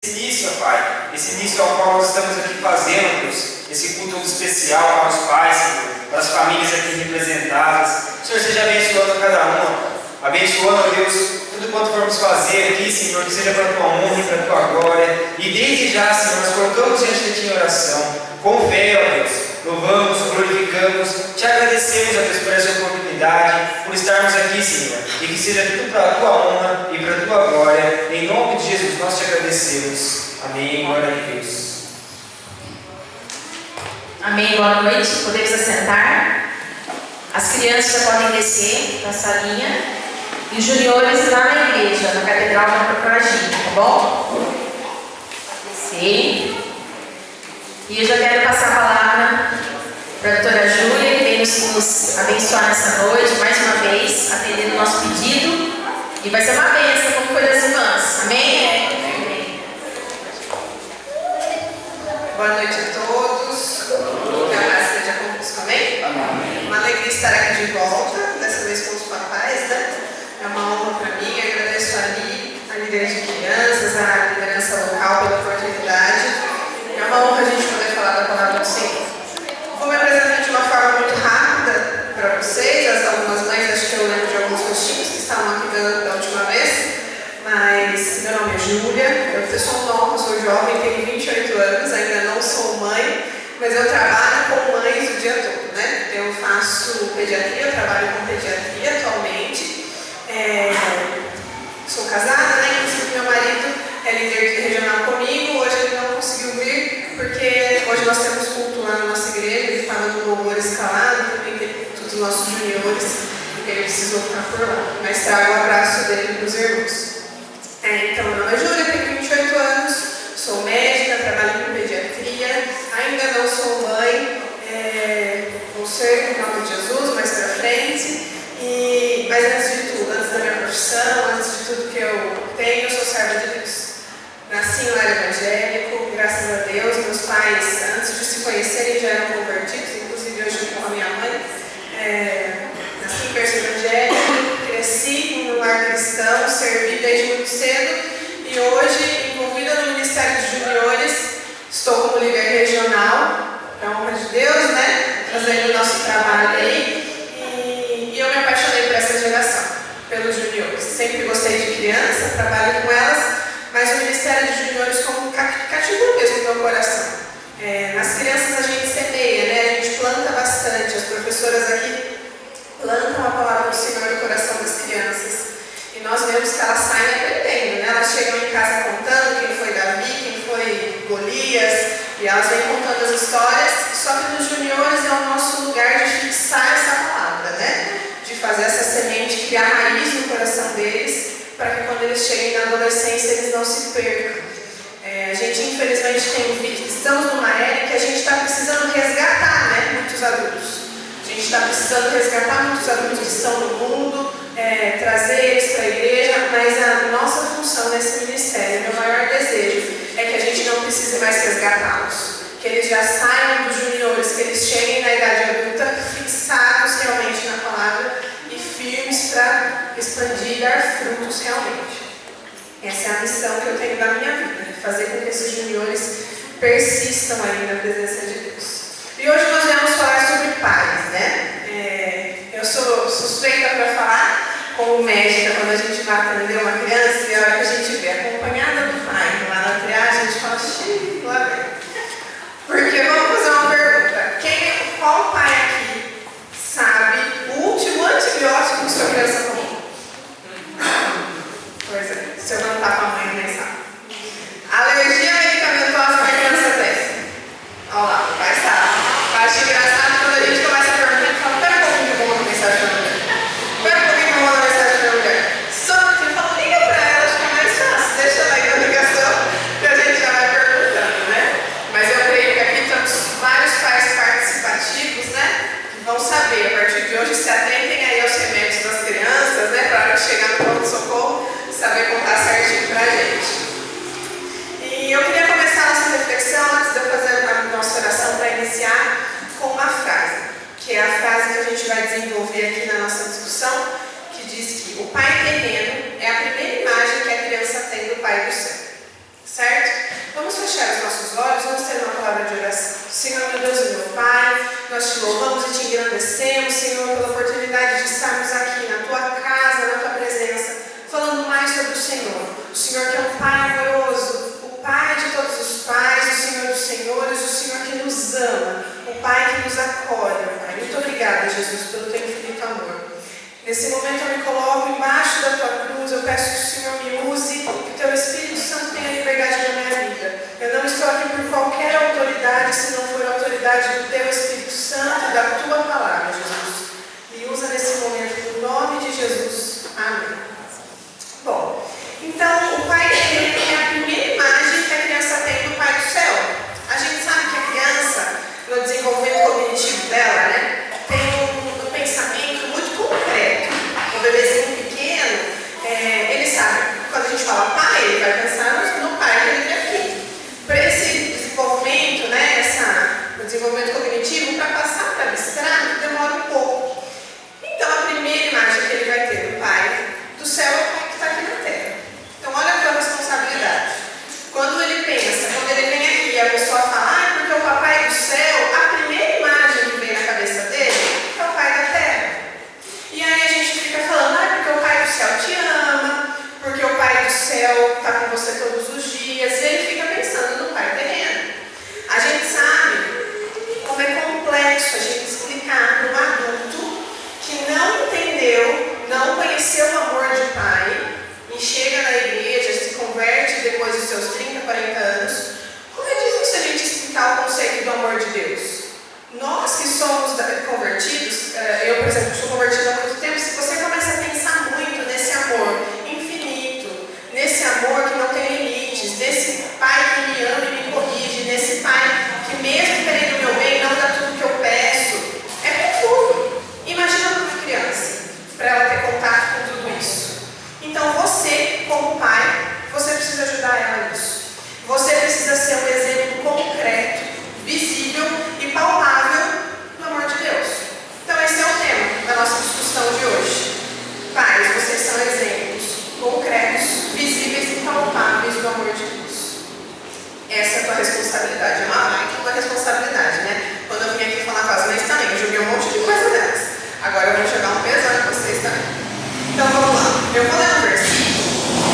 início, Pai, esse início ao qual nós estamos aqui fazendo, Deus, esse culto especial para os pais, Senhor, para as famílias aqui representadas. Senhor, seja abençoando cada uma, abençoando, Deus, tudo quanto formos fazer aqui, Senhor, que seja para a Tua honra e para a Tua glória. E desde já, Senhor, nós colocamos diante de Ti em oração, com fé, ó Deus, louvamos, glorificamos, Te agradecemos, ó Deus, por essa oportunidade, por estarmos aqui, Senhor, e que seja tudo para a Tua honra e para a Tua glória. Em nome de Jesus, nós Te agradecemos. Amém. Glória a Deus. Amém. Boa noite. Podemos assentar. As crianças já podem descer para a salinha. E os juniores lá na igreja, na Catedral da Procuragia, tá bom? Descer. E eu já quero passar a palavra para a doutora Júlia, que vem nos abençoar nessa noite, mais uma vez, atendendo o nosso pedido. E vai ser uma bênção, como foi das irmãs. Amém? Boa noite a todos. Que a paz seja convosco, amém? Amém. Uma alegria estar aqui de volta, dessa vez com os papais, né? É uma honra para mim. Agradeço a líder de crianças, a liderança local pela oportunidade. É uma honra a gente poder falar da palavra do Senhor. Vou me apresentar de uma forma muito rápida para vocês. Algumas mães, acho que eu lembro de alguns rostinhos que estavam aqui da última vez. Mas meu nome é Júlia, eu sou nova, sou jovem, tenho 28 anos, ainda não sou mãe, mas eu trabalho com mães o dia todo, né? Eu faço pediatria, eu trabalho com pediatria atualmente. Sou casada, né? Inclusive meu marido é líder regional comigo. Hoje ele não conseguiu vir, porque hoje nós temos culto lá na nossa igreja, ele estava no louvor escalado, também tem todos os nossos juniores, e ele precisou ficar por lá. Mas trago o abraço dele para os irmãos. Então, meu nome é Júlia, tenho 28 anos, sou médica, trabalho com pediatria, ainda não sou mãe, vou ser em nome de Jesus mais pra frente, mas antes de tudo, antes da minha profissão, antes de tudo que eu tenho, eu sou serva de Deus. Nasci em lar evangélico, graças a Deus, meus pais, antes de se conhecerem, já eram convertidos, inclusive hoje com a minha mãe. Nasci em berço evangélico, cresci em um lar cristão, servi desde muito cedo e hoje, envolvida no Ministério de Juniores, estou como líder regional, para a honra de Deus, né? Fazendo o nosso trabalho aí. E eu me apaixonei por essa geração, pelos juniores. Sempre gostei de criança, trabalho com elas, mas o Ministério de Juniores como cativou mesmo o meu coração. Nas crianças a gente semeia, né? A gente planta bastante, as professoras aqui plantam a palavra do Senhor no coração das crianças. E nós vemos que elas saem aprendendo, né? Elas chegam em casa contando quem foi Davi, quem foi Golias, e elas vêm contando as histórias, só que nos juniores é o nosso lugar de fixar essa palavra, né? De fazer essa semente criar raiz no coração deles, para que quando eles cheguem na adolescência eles não se percam. A gente infelizmente estamos numa era que a gente está precisando resgatar, né? Muitos adultos. A gente está precisando resgatar muitos adultos que estão no mundo, trazer eles para a igreja, mas a nossa função nesse ministério, meu maior desejo, é que a gente não precise mais resgatá-los. Que eles já saiam dos juniores, que eles cheguem na idade adulta fixados realmente na palavra e firmes para expandir e dar frutos realmente. Essa é a missão que eu tenho da minha vida, fazer com que esses juniores persistam aí na presença de Deus. E hoje nós vamos falar sobre pais, né? Eu sou suspeita para falar, como médica, quando a gente vai atender uma criança e a hora que a gente vê acompanhada do pai lá na triagem, a gente fala, xiii, lá vem. Porque vamos fazer uma pergunta: qual pai aqui sabe o último antibiótico que sua criança tomou? Pois é, se eu não estar com a mãe, nem sabe. Alergia medicamentosa que a criança tem. Olha lá, vai estar. Eu acho engraçado quando a gente começa a perguntar, a gente fala, pera um pouquinho que eu vou mandar mensagem para a mulher. Pera um pouquinho que eu vou mandar mensagem para a mulher. Só que eu falo, liga para ela, acho que é mais fácil. Deixa ela aí na ligação, que a gente já vai perguntando, né? Mas eu creio que aqui temos vários pais participativos, né? Que vão saber, a partir de hoje, se atentem aí aos remédios das crianças, né? Para a hora de chegar no pronto-socorro, saber contar certinho para a gente. E eu queria começar a nossa reflexão, antes de eu fazer a nossa oração para iniciar, com uma frase, que é a frase que a gente vai desenvolver aqui na nossa discussão, que diz que o pai terreno é a primeira imagem que a criança tem do pai do céu. certo? Vamos fechar os nossos olhos, vamos ter uma palavra de oração. Senhor, meu Deus e meu Pai, nós te louvamos e te engrandecemos, Senhor, pela oportunidade de estarmos aqui na tua casa, na tua presença, falando mais sobre o Senhor. O Senhor que é um Pai amoroso, o Pai de todos os pais, o Senhor dos senhores, o Senhor que nos ama, o Pai que nos acolhe, Pai. Muito obrigada, Jesus, pelo teu infinito amor. Nesse momento eu me coloco embaixo da tua cruz, eu peço que o Senhor me use, que o teu Espírito Santo tenha liberdade na minha vida. Eu não estou aqui por qualquer autoridade, se não for a autoridade do teu Espírito Santo, da tua palavra, Jesus. Me usa nesse momento, no nome de Jesus. Amém. Bom, então o Pai é a primeira imagem que a criança tem do Pai do céu. A gente sabe que a criança, no desenvolvimento cognitivo dela, né, tem um pensamento muito concreto. O bebezinho pequeno, ele sabe, quando a gente fala pai, ele vai pensar no pai que ele tem aqui. Para esse desenvolvimento, né, o desenvolvimento cognitivo, para passar para abstrato, demora um pouco. Então, a primeira imagem que ele vai ter do Pai do céu é o Pai que está aqui na terra. Então, olha a tua responsabilidade. Quando ele pensa, quando ele vem aqui e a pessoa fala, porque o papai do céu, a primeira imagem que vem na cabeça dele é o Pai da terra. E aí a gente fica falando, porque o Pai do céu te ama, porque o Pai do céu está com você todos os dias, e ele fica pensando no Pai terreno. A gente sabe como é complexo a gente explicar para um adulto que não entendeu, não conheceu o amor de pai, e chega na igreja, se converte depois dos seus 30, 40 anos. Como é difícil a gente explicar o conceito do amor de Deus? Nós que somos convertidos, eu, por exemplo, sou convertida há muito tempo, se você começa a pensar muito nesse amor infinito, nesse amor que não tem limites, nesse Pai que me ama e me corrige, nesse Pai que mesmo querendo o meu bem, não dá tudo que eu peço, é profundo. Imagina para uma criança, para ela ter contato com tudo isso. Então você, como pai, você precisa ajudar ela nisso. Você precisa ser um exemplo concreto, visível e palpável do amor de Deus. Então esse é o tema da nossa discussão de hoje. Pais, vocês são exemplos concretos, visíveis e palpáveis do amor de Deus. Essa é a tua responsabilidade. É uma responsabilidade, né? Quando eu vim aqui falar com as mães também, eu joguei um monte de coisa delas. Agora eu vou jogar um pesão em vocês também. Então vamos lá. Eu vou ler um versículo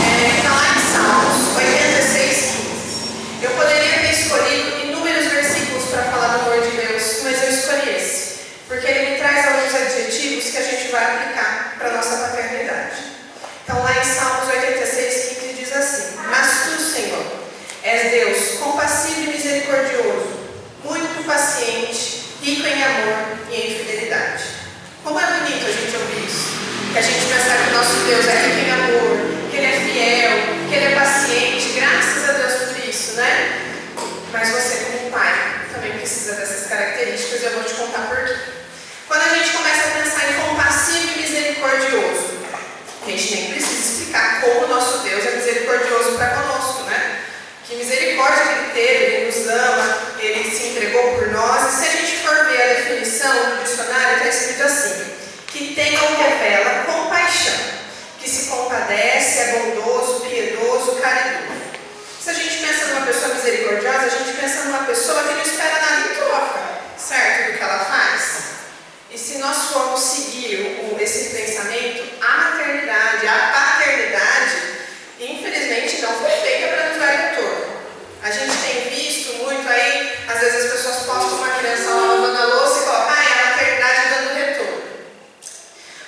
que está lá em Salmos 86:15. Eu poderia ter escolhido inúmeros versículos para falar do amor de Deus, mas eu escolhi esse, porque ele me traz alguns adjetivos que a gente vai aplicar para a nossa paternidade. Então lá em Salmos 86:15 diz assim: Mas tu, Senhor, és Deus compassivo e misericordioso, muito paciente, rico em amor e em fidelidade. Como é bonito a gente ouvir isso. Que a gente pensa que o nosso Deus é rico em amor, que Ele é fiel, que Ele é paciente. Graças a Deus por isso, né? Mas você, como pai, também precisa dessas características e eu vou te contar por quê. Quando a gente começa a pensar em compassivo e misericordioso, a gente nem precisa explicar como o nosso Deus é misericordioso para conosco, né? Que misericórdia que Ele teve, Ele nos ama, Ele se entregou por nós. E se a gente for ver a definição no dicionário, está escrito assim: que tem ou revela compaixão, que se compadece, é bondoso, piedoso, caridoso. Se a gente pensa numa pessoa misericordiosa, a gente pensa numa pessoa que não espera nada em troca, certo? Do que ela faz. E se nós formos seguir esse pensamento, a maternidade, a paternidade, infelizmente não foi feita para nos dar retorno. A gente tem visto muito aí, às vezes as pessoas postam uma criança lá lavando a louça e colocam, é a maternidade dando retorno.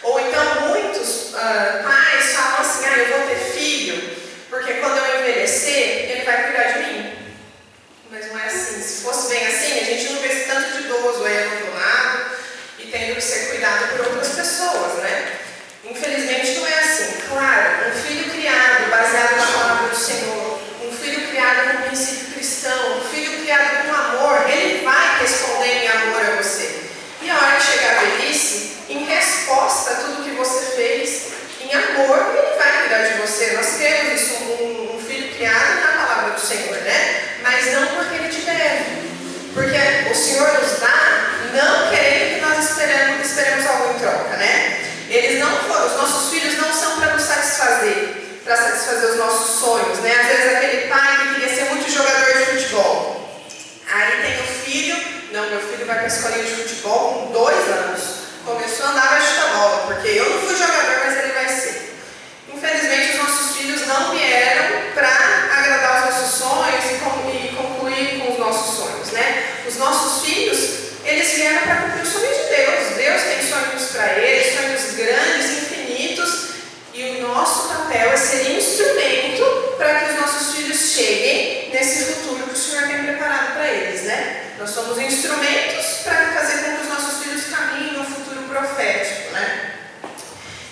Ou então muitos pais falam assim, eu vou ter filho, porque quando eu envelhecer, ele vai cuidar de mim. Mas não é assim. Se fosse bem assim, a gente não vê esse tanto de idoso aí abandonado e tendo que ser cuidado por outras pessoas, né? Infelizmente não é assim. Claro, um filho criado baseado na palavra do Senhor, um filho criado com princípio cristão, um filho criado com amor, ele vai responder em amor a você. E a hora que chegar a velhice, em resposta a tudo que você fez, em amor, ele vai cuidar de você. Nós temos isso, um filho criado na palavra do Senhor, né? Mas não porque ele te deve. Porque o Senhor nos dá, não querendo que nós esperemos algo em troca, né? Os nossos filhos não são para nos satisfazer, para satisfazer os nossos sonhos, né? Às vezes aquele pai que queria para a escolinha de futebol com 2 anos. Começou a andar, vai chutar bola, porque eu não fui jogador, mas ele vai ser. Infelizmente, os nossos filhos não vieram para agradar os nossos sonhos e concluir com os nossos sonhos, né? Os nossos filhos, eles vieram para cumprir o sonho de Deus. Deus tem sonhos para eles, sonhos grandes, infinitos, e o nosso papel é ser instrumento para que os nossos filhos cheguem nesse futuro que o Senhor tem preparado para eles, né? Nós somos instrumentos para fazer com que os nossos filhos caminhem no futuro profético, né?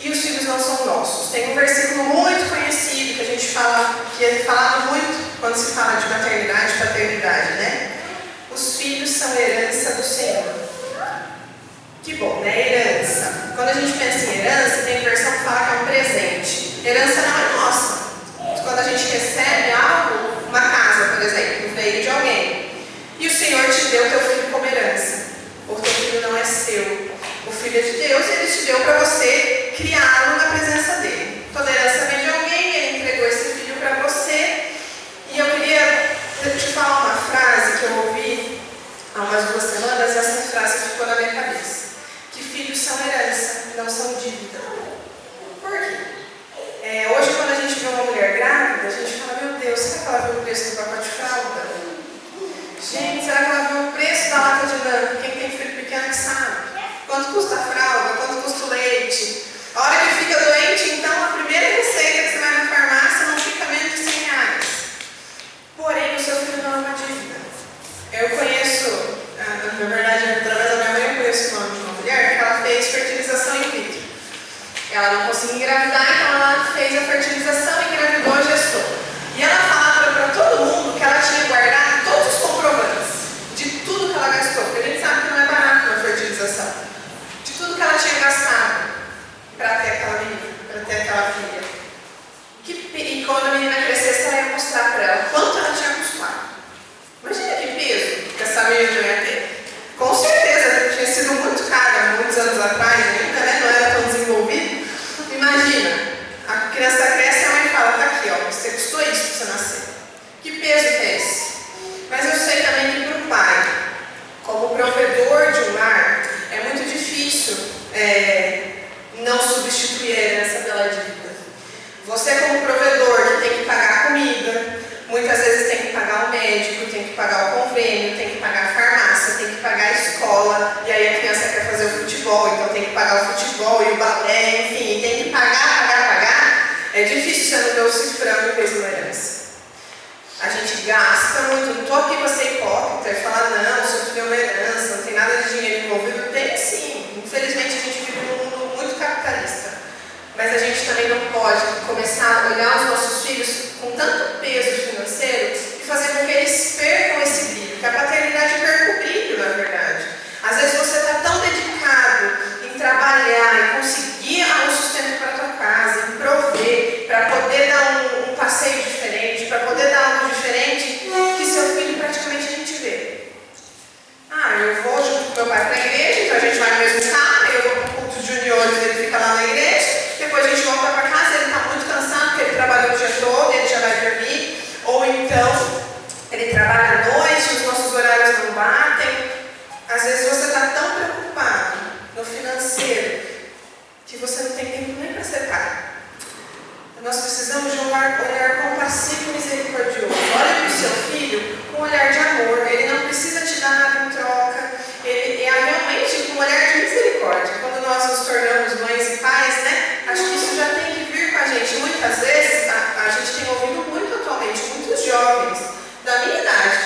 E os filhos não são nossos. Tem um versículo muito conhecido que a gente fala, que é falado muito quando se fala de maternidade e paternidade, né? Os filhos são herança do Senhor. Que bom, né? Herança. Quando a gente pensa em herança, tem versão que fala que é um presente. Herança não é nossa. Quando a gente recebe algo, uma casa, por exemplo, veio de alguém, e o Senhor te deu teu filho como herança. O teu filho não é seu. O filho é de Deus e Ele te deu para você criá-lo na presença dEle. Toda herança vem de alguém, Ele entregou esse filho para você. E eu queria te falar uma frase que eu ouvi há umas 2 semanas, e essa frase ficou na minha cabeça. Que filhos são herança, não são dívida. Por quê? Hoje, quando a gente vê uma mulher grávida, a gente fala, meu Deus, será que ela viu o preço do pacote de fralda? Gente, será que ela viu o preço da lata de leite? Quem tem filho pequeno que sabe. Quanto custa a fralda? Quanto custa o leite? A hora que fica doente, então, a primeira receita que você vai na farmácia não fica menos de R$100. Porém, o seu filho não é uma dívida. Eu conheço, na verdade, através da minha mãe, eu conheço o nome de uma mulher que ela fez fertilização in vitro. Ela não conseguia engravidar, então ela fez a fertilização, engravidou e gestou. E ela falava para todo mundo que ela tinha guardado todos os comprovantes de tudo que ela gastou, porque a gente sabe que não é barato uma fertilização, de tudo que ela tinha gastado para ter aquela menina, para ter aquela filha. E quando a menina crescesse, ela ia mostrar para ela quanto ela tinha custado. Imagina que peso que essa menina ia ter. Com certeza tinha sido muito cara, muitos anos atrás ainda, né? Não era tão desenvolvido. Imagina, a criança cresce e a mãe fala, tá aqui, ó, você custou isso para você nascer. Que peso que é esse? Mas eu sei também que para o pai, como provedor de um lar, é muito difícil não substituir a herança pela dívida. Você como provedor que tem que pagar a comida, muitas vezes tem que pagar o médico, tem que pagar o convênio, tem que pagar a farmácia, tem que pagar a escola, e aí a criança quer fazer o futebol, então tem que pagar o futebol e o balé, enfim, tem que pagar. É difícil você não ver o cifrão em vez de uma herança. A gente gasta muito, não estou aqui para ser hipócrita e falar, não, seu filho é uma herança, não tem nada de dinheiro envolvido. Tem sim, infelizmente a gente vive num mundo muito capitalista. Mas a gente também não pode começar a olhar os nossos filhos com tanto peso financeiro e fazer com que eles percam esse brilho, que a paternidade perca o brilho, na verdade. Às vezes você está tão dedicado em trabalhar, em conseguir um sustento para a tua casa, em prover, para poder dar um passeio diferente, para poder dar algo diferente, que seu filho praticamente a gente vê. Eu vou junto com meu pai para a igreja, então a gente vai no mesmo carro, eu vou para o culto de juniores, ele fica lá na igreja, depois a gente volta para casa, ele está muito cansado, porque ele trabalhou o dia todo, ele já vai dormir, ou então ele trabalha à noite, os nossos horários não batem. Às vezes você está tão preocupado no financeiro que você não tem tempo nem para secar. Nós precisamos de um olhar compassivo e misericordioso. Olha para o seu filho com um olhar de amor. Ele não precisa te dar nada em troca. Ele é realmente um olhar de misericórdia. Quando nós nos tornamos mães e pais, né? Acho que isso já tem que vir com a gente. Muitas vezes, a gente tem ouvido muito atualmente, muitos jovens da minha idade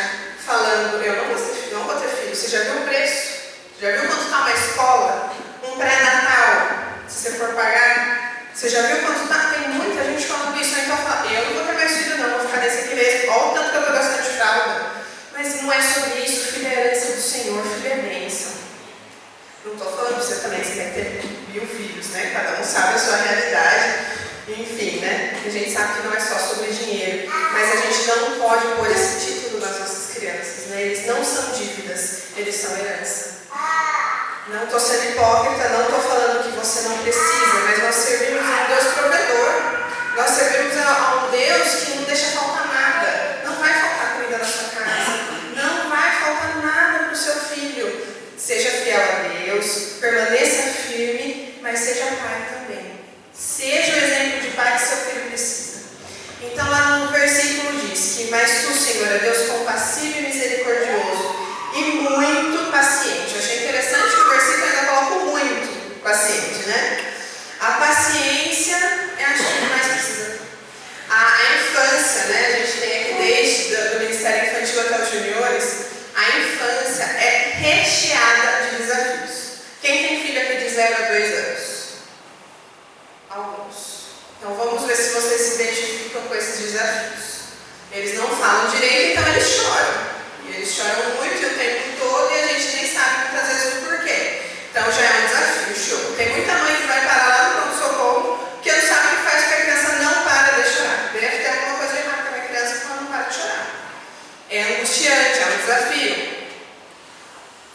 falando, eu não vou ter filho. Você já viu o preço? Já viu quanto está uma escola? Um pré-natal, se você for pagar? Você já viu quanto está? Tem muita gente falando isso. Então fala, eu não vou ter mais filho não, vou ficar nesse aqui mesmo. Olha o tanto que eu estou gastando de fralda. Mas não é sobre isso. Filho é herança do Senhor, filho é bênção. Não estou falando para você também, você quer ter 1000 filhos, né? Cada um sabe a sua realidade. Enfim, né? A gente sabe que não é só sobre dinheiro. Mas a gente não pode pôr esse título nas nossas crianças, né? Eles não são dívidas, eles são herança. Não estou sendo hipócrita, não estou falando que você não precisa, mas nós servimos a um Deus provedor. Nós servimos a um Deus que não deixa faltar nada. Não vai faltar comida na sua casa. Não vai faltar nada para o seu filho. Alguns. Então vamos ver se vocês se identificam com esses desafios. Eles não falam direito, então eles choram. E eles choram muito o tempo todo e a gente nem sabe muitas vezes o porquê. Então já é um desafio, show. Tem muita mãe que vai parar lá no pronto-socorro que não sabe o que faz porque a criança não para de chorar. Deve ter alguma coisa errada com a criança quando ela não para de chorar. É angustiante, é um desafio.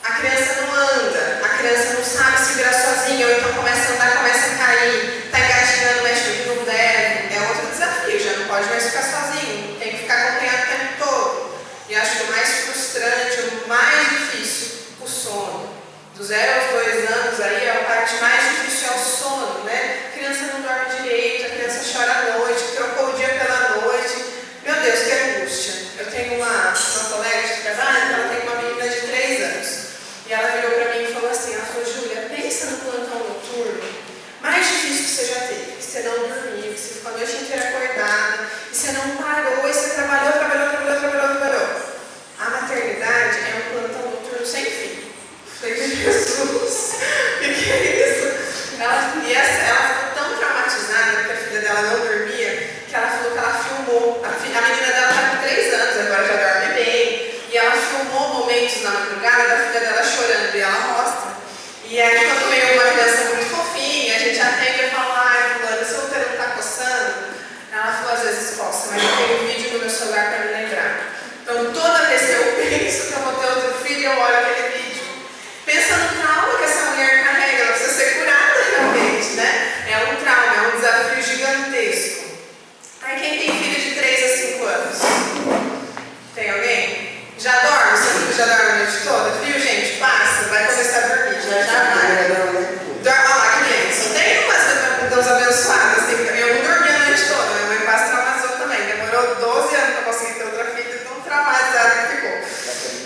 A criança não anda, a criança não sabe se virar sozinha, ou então começa a andar, começa a cair, está engatinhando, mexe no que não deve. É outro desafio, já não pode mais ficar sozinho, tem que ficar acompanhado o tempo todo. E acho que o mais frustrante, o mais difícil, o sono. Do 0 aos 2 anos aí, a parte mais difícil é o sono, né? A criança não dorme direito, a criança chora à noite, trocou o dia pela noite. Meu Deus, que angústia. Eu tenho uma colega de trabalho, ela tem uma menina de 3 anos. E ela virou para mim e falou assim, ela falou, Júlia, pensa no plantão noturno mais difícil que você já teve, que você não dormiu, que você ficou a noite inteira acordada, e você não parou, e você trabalhou. A maternidade é um plantão noturno sem fim. Eu falei, Jesus, o que é isso? Ela ficou tão traumatizada porque a filha dela não dormia, que ela falou que ela filmou. A menina dela está com 3 anos, agora já dorme bem. E ela filmou momentos na madrugada da filha dela chorando e ela mostra. E aí quando veio uma criança muito fofinha, a gente atende e fala, ai, fulano, seu útero não está coçando? Ela falou, às vezes coça, mas eu tenho um vídeo no meu celular para me lembrar. Então toda vez que eu penso que eu vou ter outro filho, eu olho aquele vídeo. Pensa no trauma que essa mulher carrega, ela precisa ser curada realmente, né? É um trauma, é um desafio gigantesco. Aí quem tem filho de 3 a 5 anos? Tem alguém? Já dorme? Seu filho já dorme a noite toda? Viu, gente? Passa, vai começar a dormir. Já vai. Olha lá, que bênção. Tem umas Deus abençoadas. Eu não dormi a noite toda. Minha mãe quase traumatizou também. Demorou 12 anos para conseguir ter outra filha, tão traumatizada que ficou.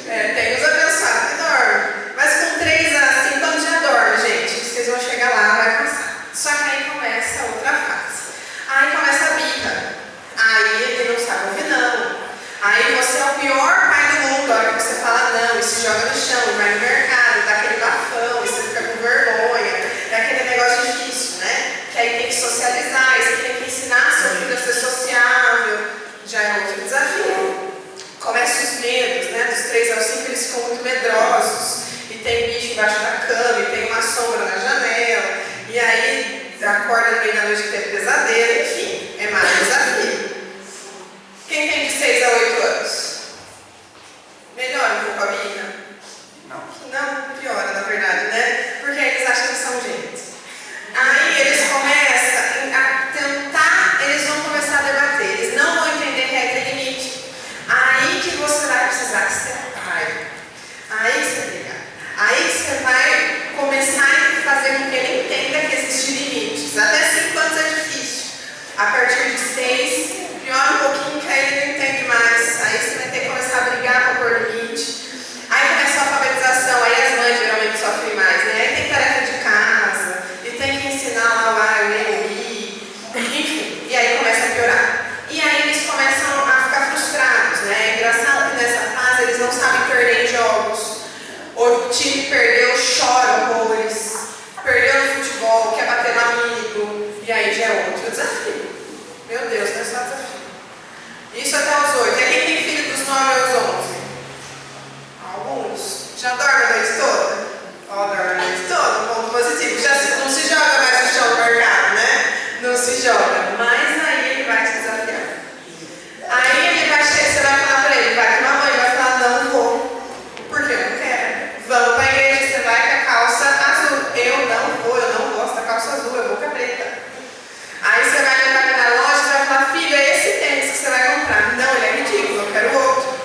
Tem uns abençoados que dormem. Mas com 3 a 5 anos já dorme, gente. Vocês vão chegar lá, vai passar. Só que aí começa outra fase. Aí começa a birra. Aí ele não sabe ouvir não. Aí você é o pior pai do mundo, a hora que você fala não, e se joga no chão, vai no mercado, dá aquele bafão, e você fica com vergonha. É aquele negócio difícil, né? Que aí tem que socializar, aí você tem que ensinar seu filho a ser sociável. Já é outro desafio. Começam os medos, né? Dos 3 aos 5 eles ficam muito medrosos. E tem bicho embaixo da cama, e tem uma sombra na janela. E aí acorda no meio da noite e tem pesadelo, enfim, é mais desafio. Quem tem de 6 a 8 anos? Melhora um pouco a birra? Não, piora na verdade, né? Porque eles acham que são gente. Aí eles começam a tentar, eles vão começar a debater, eles não vão entender regra e limite. Aí que você vai precisar ser pai. Aí que você vai ligar. Aí que você vai começar a fazer com que ele entenda que existem limites. Até 5 anos é difícil. A partir de 6, piora um pouquinho que aí ele não entende mais. Aí você vai ter que começar a brigar para pôr limite. Aí começa a alfabetização, aí as mães geralmente sofrem mais, né? Aí tem tarefa de casa, e tem que ensinar lá o A, o E, o I, enfim. E aí começa a piorar. E aí eles começam a ficar frustrados, né? É engraçado que nessa fase eles não sabem perder em jogos. O time perdeu, chora horrores. Perdeu no futebol, quer bater no amigo. E aí já é outro desafio. Meu Deus, não é só desafio. Isso até os 8. E quem tem filho dos 9 aos 11? Alguns. Já dorme a noite toda? Dorme a noite toda, ponto positivo. Já não se joga mais no chão do mercado, né? Não se joga. Mas aí ele vai te desafiar. Aí ele vai chegar, você vai falar pra ele, vai que mamãe vai falar, não vou. Porque eu não quero. Vamos pra igreja, você vai com a calça azul. Eu não vou, eu não gosto da calça azul, eu vou com a preta. Aí você vai levar na loja e vai falar, filho, é esse tênis que você vai comprar. Não, ele é ridículo, eu quero outro.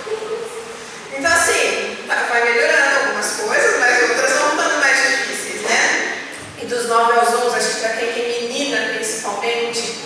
Então assim, vai melhorando algumas coisas, mas outras vão ficando mais difíceis, né? E dos 9 aos 11, acho que para quem tem menina principalmente,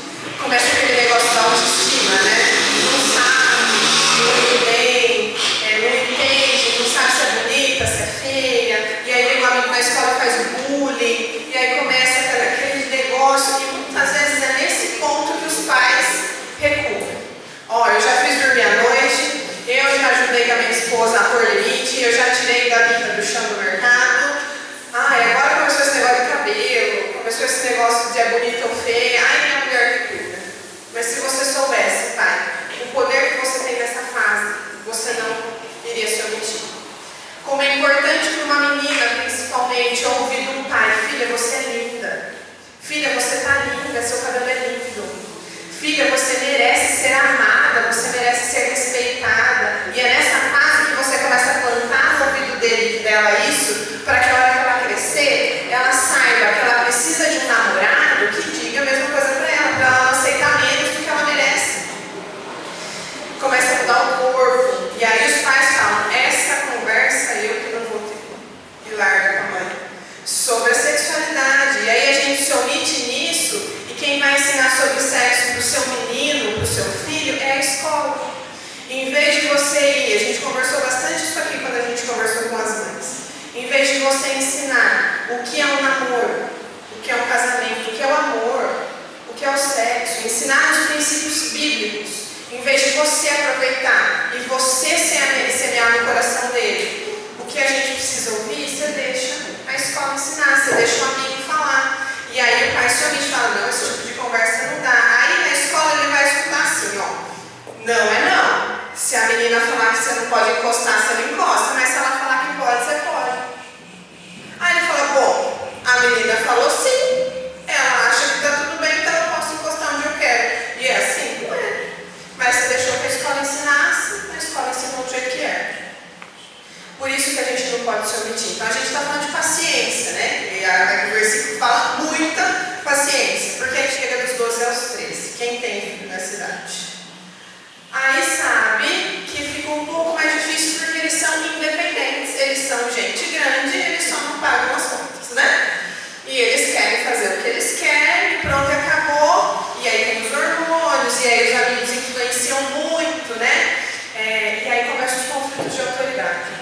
sexo para o seu menino, para o seu filho, é a escola. Em vez de você ir, a gente conversou bastante isso aqui quando a gente conversou com as mães. Em vez de você ensinar o que é um namoro, o que é um casamento, o que é o amor, o que é o sexo, ensinar os princípios bíblicos, em vez de você aproveitar e você semear no coração dele, o que a gente precisa ouvir, você deixa a escola ensinar, você deixa o amigo falar. E aí o pai somente fala, não, esse tipo de conversa não dá. Aí na escola ele vai escutar assim, ó. Não é não. Se a menina falar que você não pode encostar, você não encosta. Mas se ela falar que pode, você pode. Aí ele fala, bom, a menina falou sim. Ela acha que tá tudo bem, então eu posso encostar onde eu quero. E é assim? Não é. Mas você deixou que a escola ensinasse, a escola ensinou do jeito que é. Por isso que a gente não pode se omitir. Então a gente está falando de paciência, né? E o versículo fala muita paciência. Porque a gente chega dos 12 aos 13. Quem tem filho nessa idade? Aí sabe que fica um pouco mais difícil porque eles são independentes. Eles são gente grande, eles só não pagam as contas, né? E eles querem fazer o que eles querem, e pronto, acabou. E aí tem os hormônios, e aí os amigos influenciam muito, né? E aí começam os conflitos de autoridade.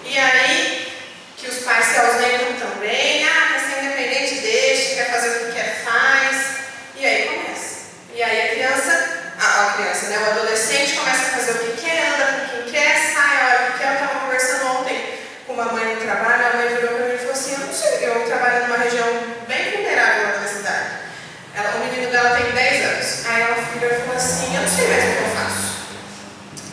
E aí, que os pais se ausentam também, quer ser independente, deixa, quer fazer o que quer, faz. E aí começa. E aí a criança, né, o adolescente começa a fazer o que quer, anda com quem quer, sai a hora que quer. Eu estava conversando ontem com uma mãe no trabalho, a mãe virou para mim e falou assim, eu não sei, eu trabalho numa região bem vulnerável lá na cidade. O menino dela tem 10 anos. Aí ela virou e falou assim, eu não sei mais o que eu faço.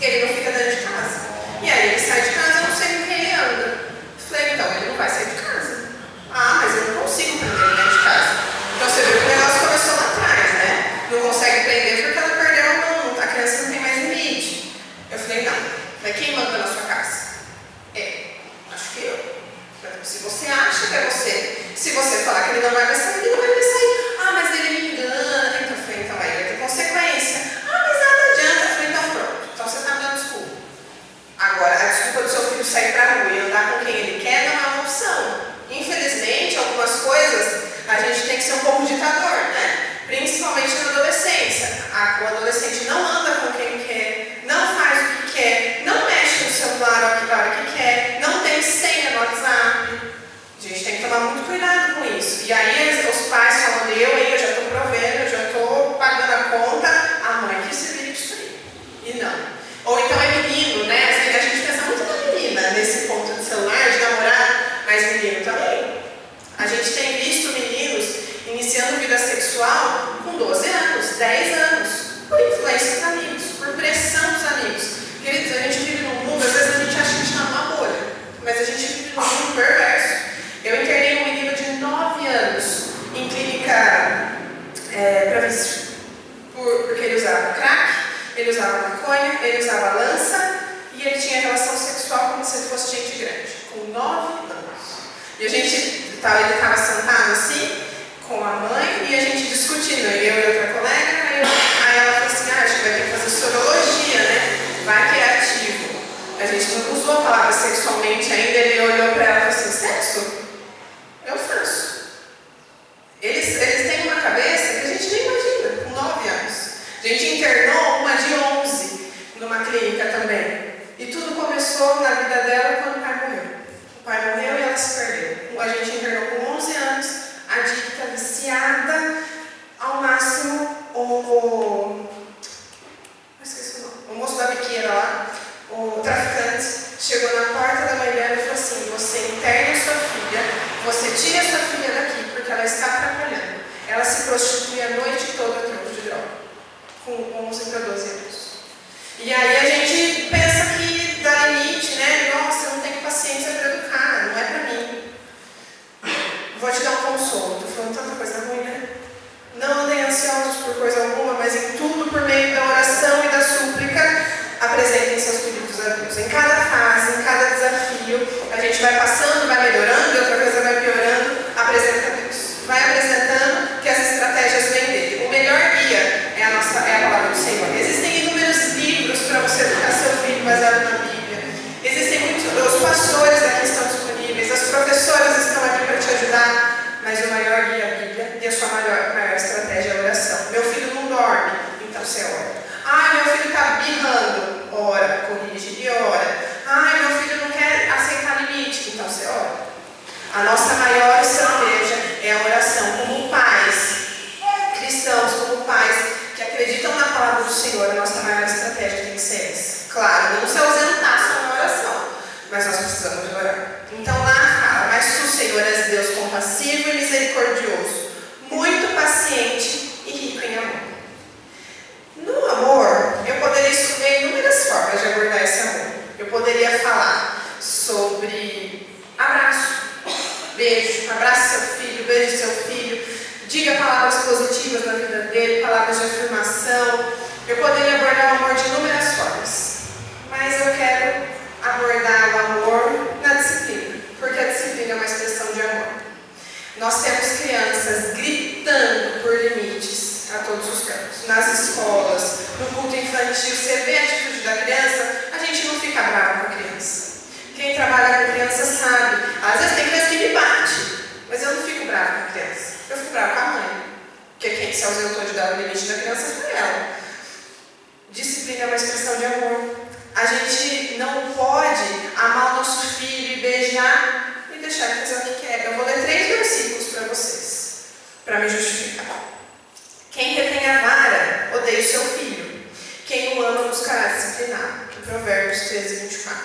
Ele não fica dentro de casa. E aí ele sai de casa, eu não sei com quem ele anda. Falei, então, ele não vai sair de casa. Mas eu não consigo prender ele dentro de casa. Então você viu que o negócio começou lá atrás, né? Não consegue prender porque ela perdeu a mão, a criança não tem mais limite. Eu falei, não, mas quem manda na sua casa? Acho que eu. Se você acha que é você, se você falar que ele não vai sair, ele não vai sair. Mas ele me engana. Então eu falei, então aí vai ter consequência. Mas nada adianta. Eu falei, então pronto. Então você está me dando desculpa. Agora, a desculpa do seu filho sair para a rua e andar com quem ele quer não é uma opção. Infelizmente, algumas coisas a gente tem que ser um pouco ditador, né? Principalmente na adolescência. O adolescente não anda com quem quer, não faz o que quer, não mexe no celular a hora que quer, não tem senha no WhatsApp. A gente tem que tomar muito cuidado com isso. E aí os pais falam, eu já estou provendo, eu já estou pagando a conta, a mãe que se vire disso aí. E não. Ou então é menino, né? A gente pensa muito na menina nesse ponto de celular, de namorar, mas menino também. A gente tem visto meninos iniciando vida sexual com 12 anos, 10 anos, por influência dos amigos, por pressão dos amigos. Queridos, a gente vive num mundo, às vezes a gente acha que a gente está numa bolha, mas a gente vive num mundo perverso. Eu internei um menino de 9 anos em clínica para vício, porque ele usava crack, ele usava maconha, ele usava lança e ele tinha relação sexual como se ele fosse gente grande, com 9 anos. E ele estava sentado assim, com a mãe, e a gente discutindo, eu e outra colega, aí ela falou assim, acho que vai ter que fazer sorologia, né? Vai que é ativo. A gente não usou a palavra sexualmente ainda, ele olhou para ela e falou assim, sexo? Eu faço. Eles têm uma cabeça que a gente nem imagina, com 9 anos. A gente internou uma de 11 numa clínica também. E tudo começou na vida dela quando o pai morreu. O pai morreu e ela se perdeu. A gente internou com 11 anos, adicta, viciada, ao máximo o moço da biqueira lá, o traficante, chegou na porta da mãe dela e falou assim, você interne a sua filha, você tira a sua filha daqui, porque ela está atrapalhando. Ela se prostitui a noite toda a troco de droga, com 11 para 12 anos. E aí a gente pensa que dá limite, né? Nossa, eu não tenho paciência para educar, não é para mim. Vou te dar um consolo, estou falando tanta coisa ruim, né? Não andem ansiosos por coisa alguma, mas em tudo, por meio da oração e da súplica, apresentem seus pedidos a Deus. Em cada fase, em cada desafio, a gente vai passando, vai melhorando, e outra coisa vai piorando, apresenta a Deus. Vai apresentando que as estratégias vêm dele. O melhor guia é a palavra do Senhor. Existem inúmeros livros para você educar seu filho baseado na Bíblia. Existem muitos, os pastores aqui estão disponíveis, as professoras estão aqui para te ajudar, mas o maior guia é a Bíblia e a sua maior estratégia é a oração. Meu filho não você ora. Ai, meu filho está birrando, ora, corrige e ora. Ai, meu filho não quer aceitar limite, então você ora. A nossa maior estratégia é a oração. Como pais cristãos, como pais que acreditam na palavra do Senhor, a nossa maior estratégia tem que ser essa. Claro, não se ausentasse na oração, mas nós precisamos de orar. Então lá fala, mas tu, Senhor, és Deus compassivo e misericordioso, muito paciente e rico em amor. No amor, eu poderia escolher inúmeras formas de abordar esse amor. Eu poderia falar sobre abraço, beijo, abrace seu filho, beije seu filho, diga palavras positivas na vida dele, palavras de afirmação. Eu poderia abordar o amor de inúmeras formas, mas eu quero abordar o amor na disciplina, porque a disciplina é uma expressão de amor. Nós temos crianças gritando por limites a todos os campos, nas escolas, no culto infantil. Você vê a atitude da criança, a gente não fica bravo com a criança. Quem trabalha com criança sabe. Às vezes tem criança que me bate, mas eu não fico bravo com a criança. Eu fico bravo com a mãe, porque quem se ausentou de dar o limite da criança foi ela. Disciplina é uma expressão de amor. A gente não pode amar o nosso filho e beijar e deixar ele fazer o que quer. Eu vou ler 3 versículos para vocês, para me justificar. Quem retém a vara, odeia o seu filho. Quem o ama, buscará disciplinar. Provérbios 13, 24.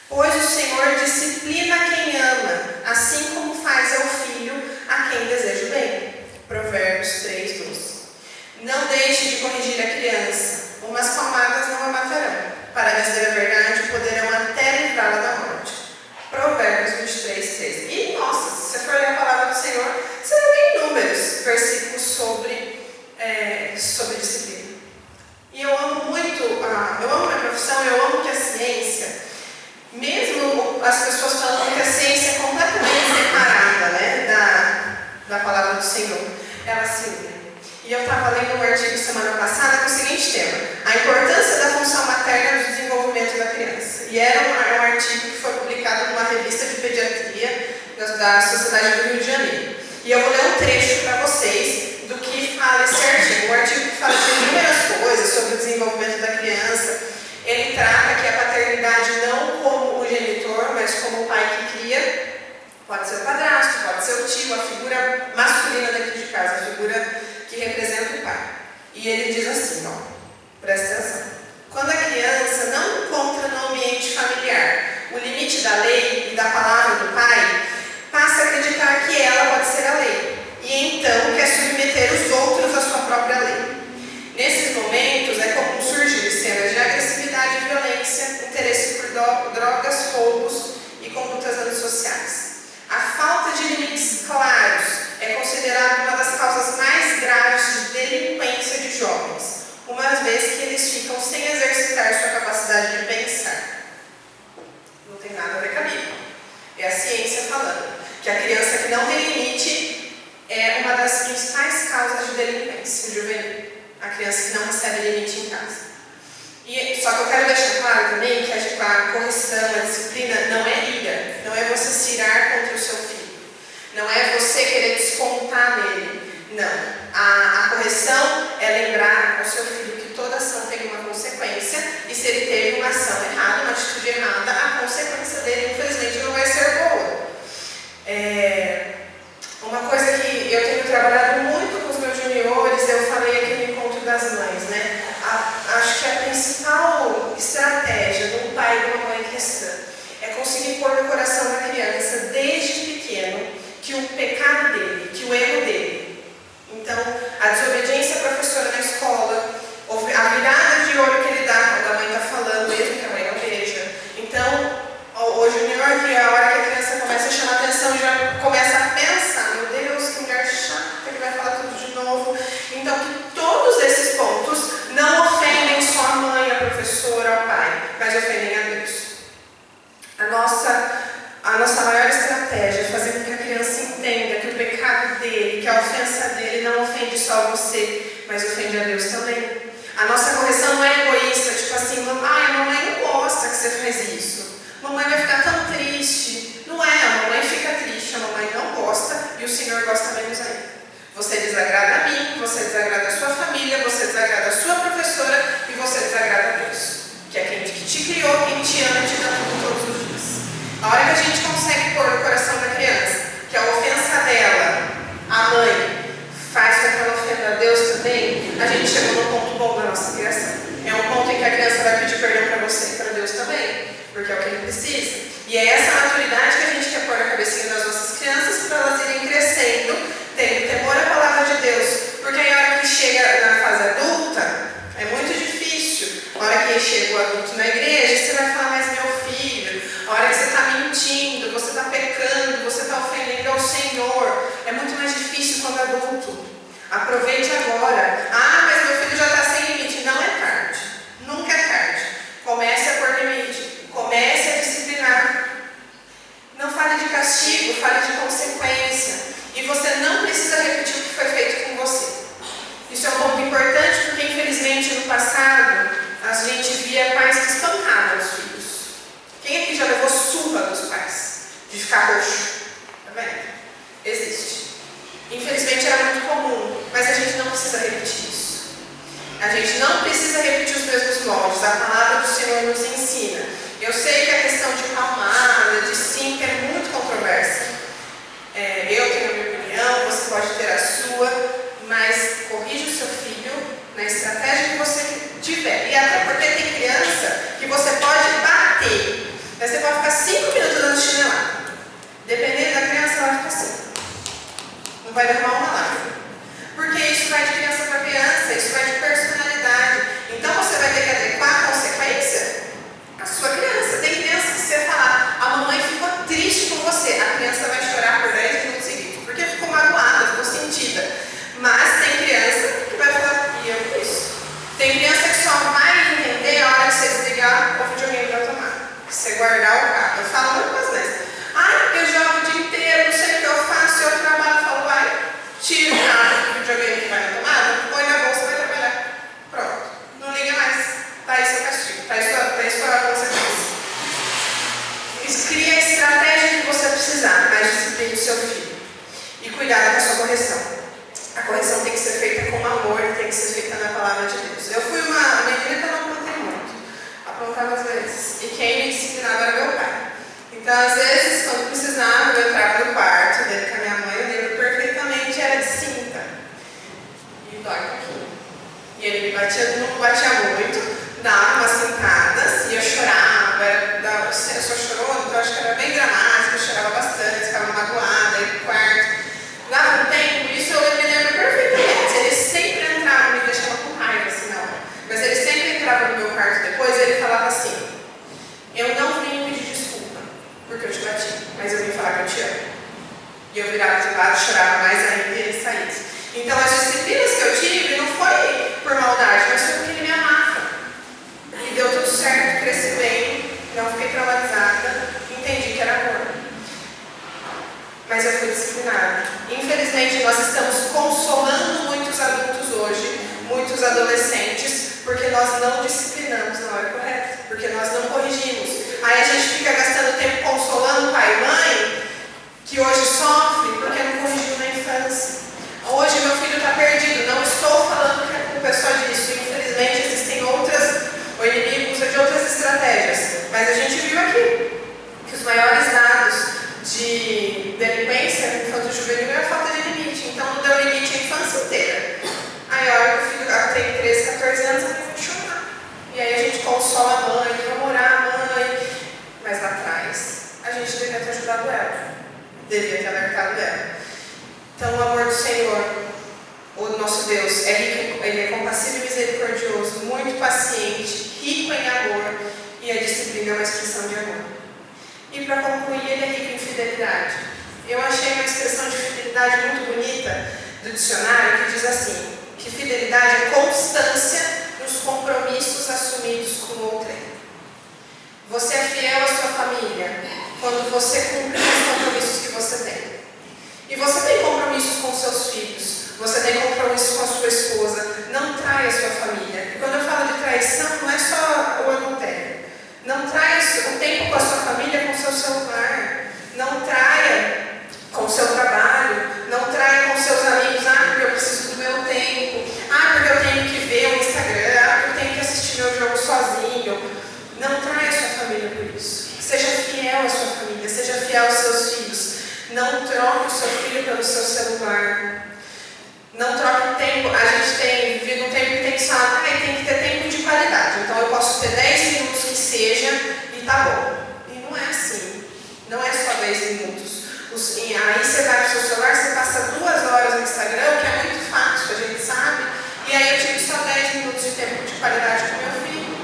Pois o Senhor disciplina quem ama, assim como faz ao filho a quem deseja o bem. Provérbios 3, 12. Não deixe de corrigir a criança, umas palmadas não a matarão. Para dizer a verdade, poderão até livrá-la da morte. Provérbios 23, 13. E, nossa, se você for ler a palavra do Senhor, você vai ver inúmeros versículos sobre disciplina. E eu amo muito, eu amo a minha profissão, eu amo que a ciência, mesmo as pessoas falando que a ciência é completamente separada, né, da palavra do Senhor, ela se une. E eu estava lendo um artigo semana passada com o seguinte tema: a importância da função materna no desenvolvimento da criança. E era um artigo que foi publicado numa revista de pediatria da Sociedade do Rio de Janeiro. E eu vou ler um trecho para vocês do que fala esse artigo. Um artigo que fala de inúmeras coisas sobre o desenvolvimento da criança. Ele trata que a paternidade não como o genitor, mas como o pai que cria. Pode ser o padrasto, pode ser o tio, a figura masculina daqui de casa, a figura que representa o pai. E ele diz assim, ó, presta atenção. Quando a criança não encontra no ambiente familiar o limite da lei e da palavra do pai, passa a acreditar que ela pode ser a lei. E então quer submeter os outros à sua própria lei. Nesses momentos é comum surgir cenas de agressividade e violência, interesse por drogas, roubos e condutas antissociais. A falta de limites claros é considerada uma das causas mais graves de delinquência de jovens, uma vez que eles ficam sem exercitar sua capacidade de pensar. Não tem nada a ver com a Bíblia. É a ciência falando que a criança que não tem limite é uma das principais causas de delinquência juvenil. A criança que não recebe limite em casa. Só que eu quero deixar claro também que a correção, a disciplina não é ira, não é você se irar contra o seu filho, não é você querer descontar nele, não. A correção é lembrar ao seu filho que toda ação tem uma consequência e se ele teve uma ação errada, uma atitude errada, a consequência dele infelizmente não vai ser boa. Uma coisa que eu tenho trabalhado muito com os meus juniores, eu falei aqui no encontro das mães, né? Acho que a principal estratégia de um pai e de uma mãe cristã é conseguir pôr no coração da criança, desde pequeno, que o pecado dele, que o erro dele. Então, a desobediência à professora na escola, a virada de olho que ele dá quando a mãe está falando, mesmo que a mãe não veja. Então, o junior, que é a hora que a criança começa a chamar atenção, já começa a pensar, meu Deus, que mulher chata, ele vai falar tudo de novo. Então, que todos esses pontos não ofendem só a mãe, a professora, o pai, mas ofendem a Deus. A nossa maior estratégia é fazer com que a criança entenda que o pecado dele, que a ofensa dele não ofende só você, mas ofende a Deus também. A nossa correção não é egoísta, tipo assim, a mamãe não gosta que você faz isso. Mamãe vai ficar tão triste. Não é, a mamãe fica triste, a mamãe não gosta e o Senhor gosta menos ainda. Você desagrada a mim, você desagrada a sua família, você desagrada a sua a gente chegou no ponto bom da nossa criação. É um ponto em que a criança vai pedir perdão para você e para Deus também, porque é o que ele precisa. E é essa maturidade que a gente quer pôr na cabecinha das nossas crianças para elas irem crescendo, tendo temor à palavra de Deus. Porque aí a hora que chega na fase adulta, é muito difícil. A hora que chega o adulto na igreja, você vai falar, mas meu filho, a hora que você está mentindo, você está pecando, você está ofendendo ao Senhor, é muito mais difícil quando adulto. Aproveite agora. Ah, mas meu filho já está sem limite. Não é tarde. Nunca é tarde. Comece a pôr limite. Comece a disciplinar. Não fale de castigo, fale de consequência. E você não precisa repetir o que foi feito com você. Isso é um ponto importante porque, infelizmente, no passado, a gente via pais que espancavam os filhos. Quem aqui já levou surra dos pais? De ficar roxo? Tá vendo? Existe. Infelizmente era muito comum, mas a gente não precisa repetir isso. A gente não precisa repetir os mesmos moldes. A palavra do Senhor nos ensina. Eu sei que a questão de palmada, de cinta é muito controversa. Eu tenho a minha opinião, você pode ter a sua, mas corrija o seu filho na estratégia que você tiver. E até porque tem criança que você pode bater, mas você pode ficar 5 minutos dando chinelada. Dependendo da criança, ela vai ficar assim. Não vai derramar uma lágrima. Porque isso vai de criança para criança, isso vai de personalidade. Então você vai ter que adequar a consequência à sua criança. Tem criança que você falar, a mamãe ficou triste com você, a criança vai chorar por 10 minutos seguidos, porque ficou magoada, ficou sentida. Mas tem criança que vai falar, e eu isso. Tem criança que só vai entender a hora que você desligar o videogame para tomar. Você guardar o carro. Eu falo muito com as mães. Ai, porque eu jogo o dia inteiro, não sei o que eu faço, eu trabalho, falo, vai, tira o carro do videogame que vai na tomada, põe na bolsa e vai trabalhar. Pronto. Não liga mais. Tá aí seu castigo. Tá estourado a consequência. Cria a estratégia que você precisar, mas discipline o seu filho. E cuidado com a sua correção. A correção tem que ser feita com amor e tem que ser feita na palavra de Deus. Eu fui uma menina que eu não aprontei muito. Aprontava às vezes. E quem me disciplinava era meu pai. Então, às vezes, quando precisava, eu entrava no quarto dele com a minha mãe, eu lembro perfeitamente, era de cinta. E dói um pouquinho. E ele me batia, não batia muito, dava umas cintadas e eu chorava. Eu só chorou, então acho que era bem dramático, eu chorava bastante, ficava magoada, ia pro quarto. Dava um tempo, isso eu me lembro perfeitamente. Ele sempre entrava, me deixava com raiva assim na hora. Mas ele sempre entrava no meu quarto depois e ele falava assim: eu não vim pedir desculpa porque eu te bati, mas eu vim falar que eu te amo. E eu virava de lado, chorava mais ainda e ele saía. Então as disciplinas que eu tive não foi por maldade, mas foi porque ele me amava. E deu tudo certo, cresci bem, não fiquei traumatizada, entendi que era amor. Mas eu fui disciplinada. Infelizmente, nós estamos consolando muitos adultos hoje, muitos adolescentes, porque nós não disciplinamos na hora correta, porque nós não corrigimos. Aí a gente fica gastando tempo consolando pai e mãe, que hoje sofre porque não corrigiu na infância. Hoje meu filho está perdido, não estou falando que a culpa é só disso. Infelizmente, existem o inimigo usa de outras estratégias. Mas a gente viu aqui que os maiores dados de delinquência infanto-juvenil é a falta de limite. Então não deu limite a infância inteira. Aí a hora que o filho tem 13, 14 anos, ele vai chorar. E aí a gente consola a mãe, vamos orar a mãe. Mas lá atrás, a gente devia ter ajudado ela. Devia ter alertado ela. Então o amor do Senhor, o nosso Deus, ele é compassivo e misericordioso, muito paciente, rico em amor, e a disciplina é uma expressão de amor. E para concluir, ele é rico em fidelidade. Eu achei uma expressão de fidelidade muito bonita do dicionário que diz assim, que fidelidade é constância nos compromissos assumidos com outrem. Você é fiel à sua família quando você cumpre os compromissos que você tem. E você tem compromissos com seus filhos, você tem compromisso com a sua esposa, não traia a sua família. E quando eu falo de traição, não é só o adultério. Não traia o tempo com a sua família com o seu celular. Não traia com o seu trabalho. Não traia com seus amigos. Ah, porque eu preciso do meu tempo. Ah, porque eu tenho que ver o Instagram. Ah, porque eu tenho que assistir meu jogo sozinho. Não traia a sua família por isso. Seja fiel à sua família, seja fiel aos seus filhos. Não troque o seu filho pelo seu celular. Não troque tempo. A gente tem vivido um tempo minutos de tempo de qualidade com meu filho.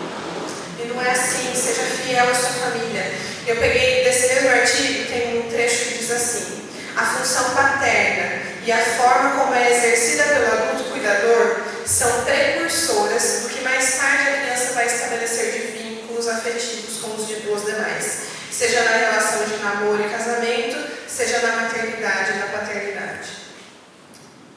E não é assim, seja fiel à sua família. Eu peguei desse mesmo artigo, tem um trecho que diz assim: a função paterna e a forma como é exercida pelo adulto cuidador são precursoras do que mais tarde a criança vai estabelecer de vínculos afetivos com os demais, seja na relação de namoro e casamento, seja na maternidade e na paternidade.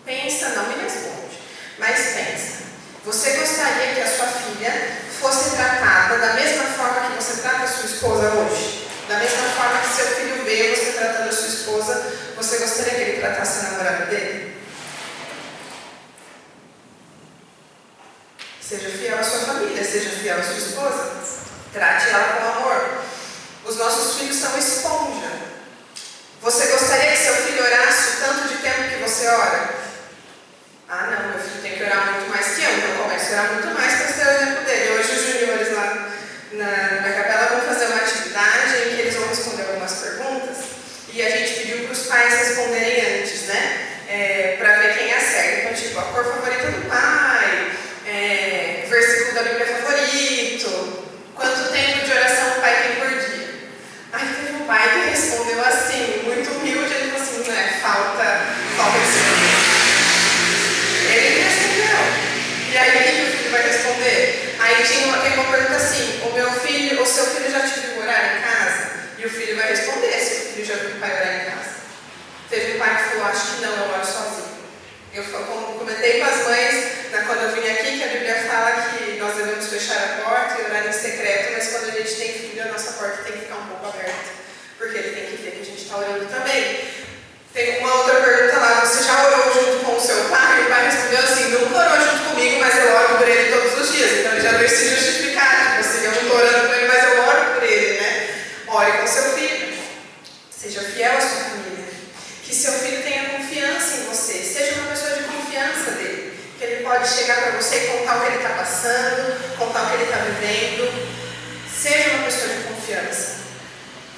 Pensa, não me responde, mas pensa. Você gostaria que a sua filha fosse tratada da mesma forma que você trata a sua esposa hoje? Da mesma forma que seu filho vê você tratando a sua esposa, você gostaria que ele tratasse a namorada dele? Seja fiel à sua família, seja fiel à sua esposa. Trate ela com amor. Os nossos filhos são esponja. Você gostaria que seu filho orasse o tanto de tempo que você ora? Ah, não, meu filho tem que orar muito mais que eu, então eu começo a orar muito mais para ser o exemplo dele. Hoje os juniores lá na capela vão fazer uma atividade em que eles vão responder algumas perguntas e a gente pediu para os pais responderem antes, né? Para ver quem acerta. Então, tipo, a cor favorita do pai, versículo da Bíblia favorito, quanto tempo de oração o pai tem por dia. Aí teve um pai que respondeu assim, muito humilde, ele falou assim, né, falta de segurança. Ele respondeu. E aí o que o filho vai responder? Aí tem uma pergunta assim, o seu filho já te viu orar em casa? E o filho vai responder se o filho já viu o pai orar em casa. Teve um pai que falou, acho que não, eu oro sozinho. Eu comentei com as mães, quando eu vim aqui, que a Bíblia fala que nós devemos fechar a porta e orar em secreto, mas quando a gente tem filho, a nossa porta tem que ficar um pouco aberta, porque ele tem que ver que a gente está orando também. Tem uma outra pergunta lá, você já orou junto com o seu pai? O pai respondeu assim, nunca orou junto comigo, mas eu oro por ele todos os dias. Então ele já veio se justificar, tipo assim, eu não estou orando por ele, mas eu oro por ele, né? Ore com seu filho. Seja fiel à sua família. Que seu filho tenha confiança em você. Seja uma pessoa de confiança dele. Que ele pode chegar para você e contar o que ele está passando, contar o que ele está vivendo. Seja uma pessoa de confiança.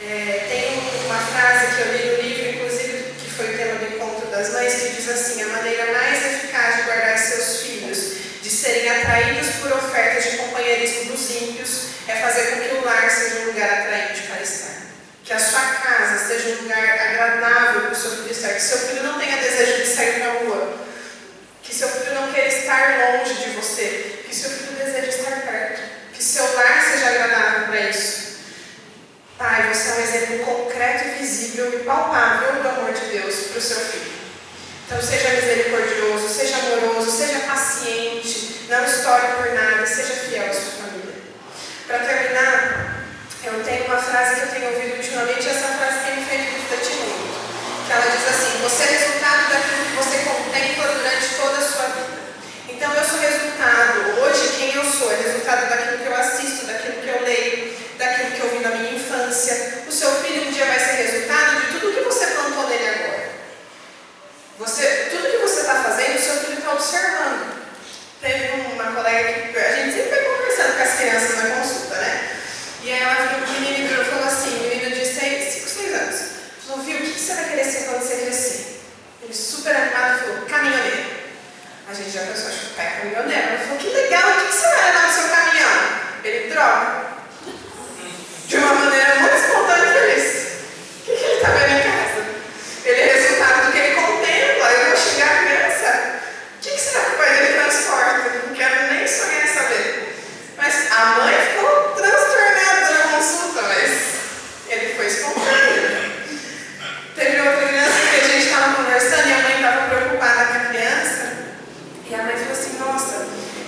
Tem uma frase que eu li no livro, inclusive, que foi o tema do encontro das mães, que diz assim, a maneira mais eficaz de guardar seus filhos, de serem atraídos por ofertas de companheirismo dos ímpios, é fazer com que o lar seja um lugar atraente para estar. Que a sua casa seja um lugar agradável para o seu filho estar. Que seu filho não tenha desejo de sair para a rua. Que seu filho não queira estar longe de você. Que seu filho deseje estar perto. Que seu lar seja agradável para isso. Pai, você é um exemplo concreto e visível e palpável do amor de Deus para o seu filho. Então seja misericordioso, seja amoroso, seja paciente, não estoure por nada, seja fiel à sua família. Para terminar, eu tenho uma frase que eu tenho ouvido ultimamente, e essa frase tem me feito refletir muito. Que ela diz assim, você é resultado daquilo que você contempla durante toda a sua vida. Então eu sou resultado, hoje quem eu sou, é resultado daquilo que eu assisto, daquilo que eu leio, daquilo que eu vi na minha infância. O seu filho um dia vai ser resultado de tudo que você plantou nele agora. Tudo que você está fazendo, o seu filho está observando. Teve uma colega que a gente sempre vai conversando com as crianças na consulta, né? E aí ela viu um menino e virou e falou assim, um menino de 5, 6 anos. Falou, viu, o que você vai querer ser quando você crescer? Ele super animado falou, caminhoneiro. A gente já pensou, acho que o pai é caminhoneiro. Ela falou, que legal, o que você vai levar no seu caminhão? Ele, droga. De uma maneira muito espontânea e feliz. O que ele está vendo em casa? Ele é resultado do que ele contempla. Eu vou xingar a criança. O que será que o pai dele transporta? Não quero nem sonhar em saber. Mas a mãe ficou transtornada na consulta, mas ele foi espontâneo. Teve outra criança que a gente estava conversando e a mãe estava preocupada com a criança. E a mãe falou assim, nossa,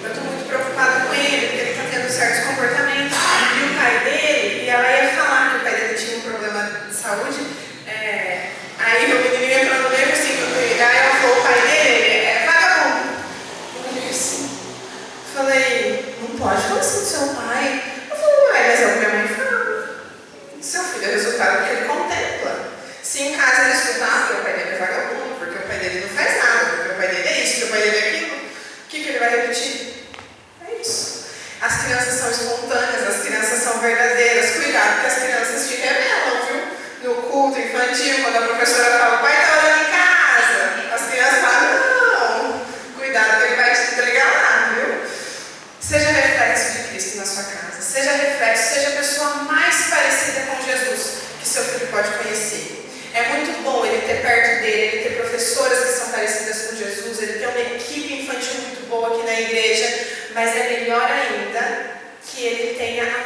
eu estou muito preocupada com ele, porque ele está tendo certos comportamentos. E o pai dele, e ela ia falar que o pai dele tinha um problema de saúde. Aí o menino entrou no meio assim, aí ela falou, o pai dele é vagabundo. Eu falei assim, falei, não pode falar assim do seu pai. Eu falei, uai, mas é o que minha mãe fala. Seu filho é resultado do que ele contempla. Se em casa ele escutar que o pai dele é vagabundo, porque o pai dele não faz nada, porque o pai dele é isso, porque o pai dele é aquilo,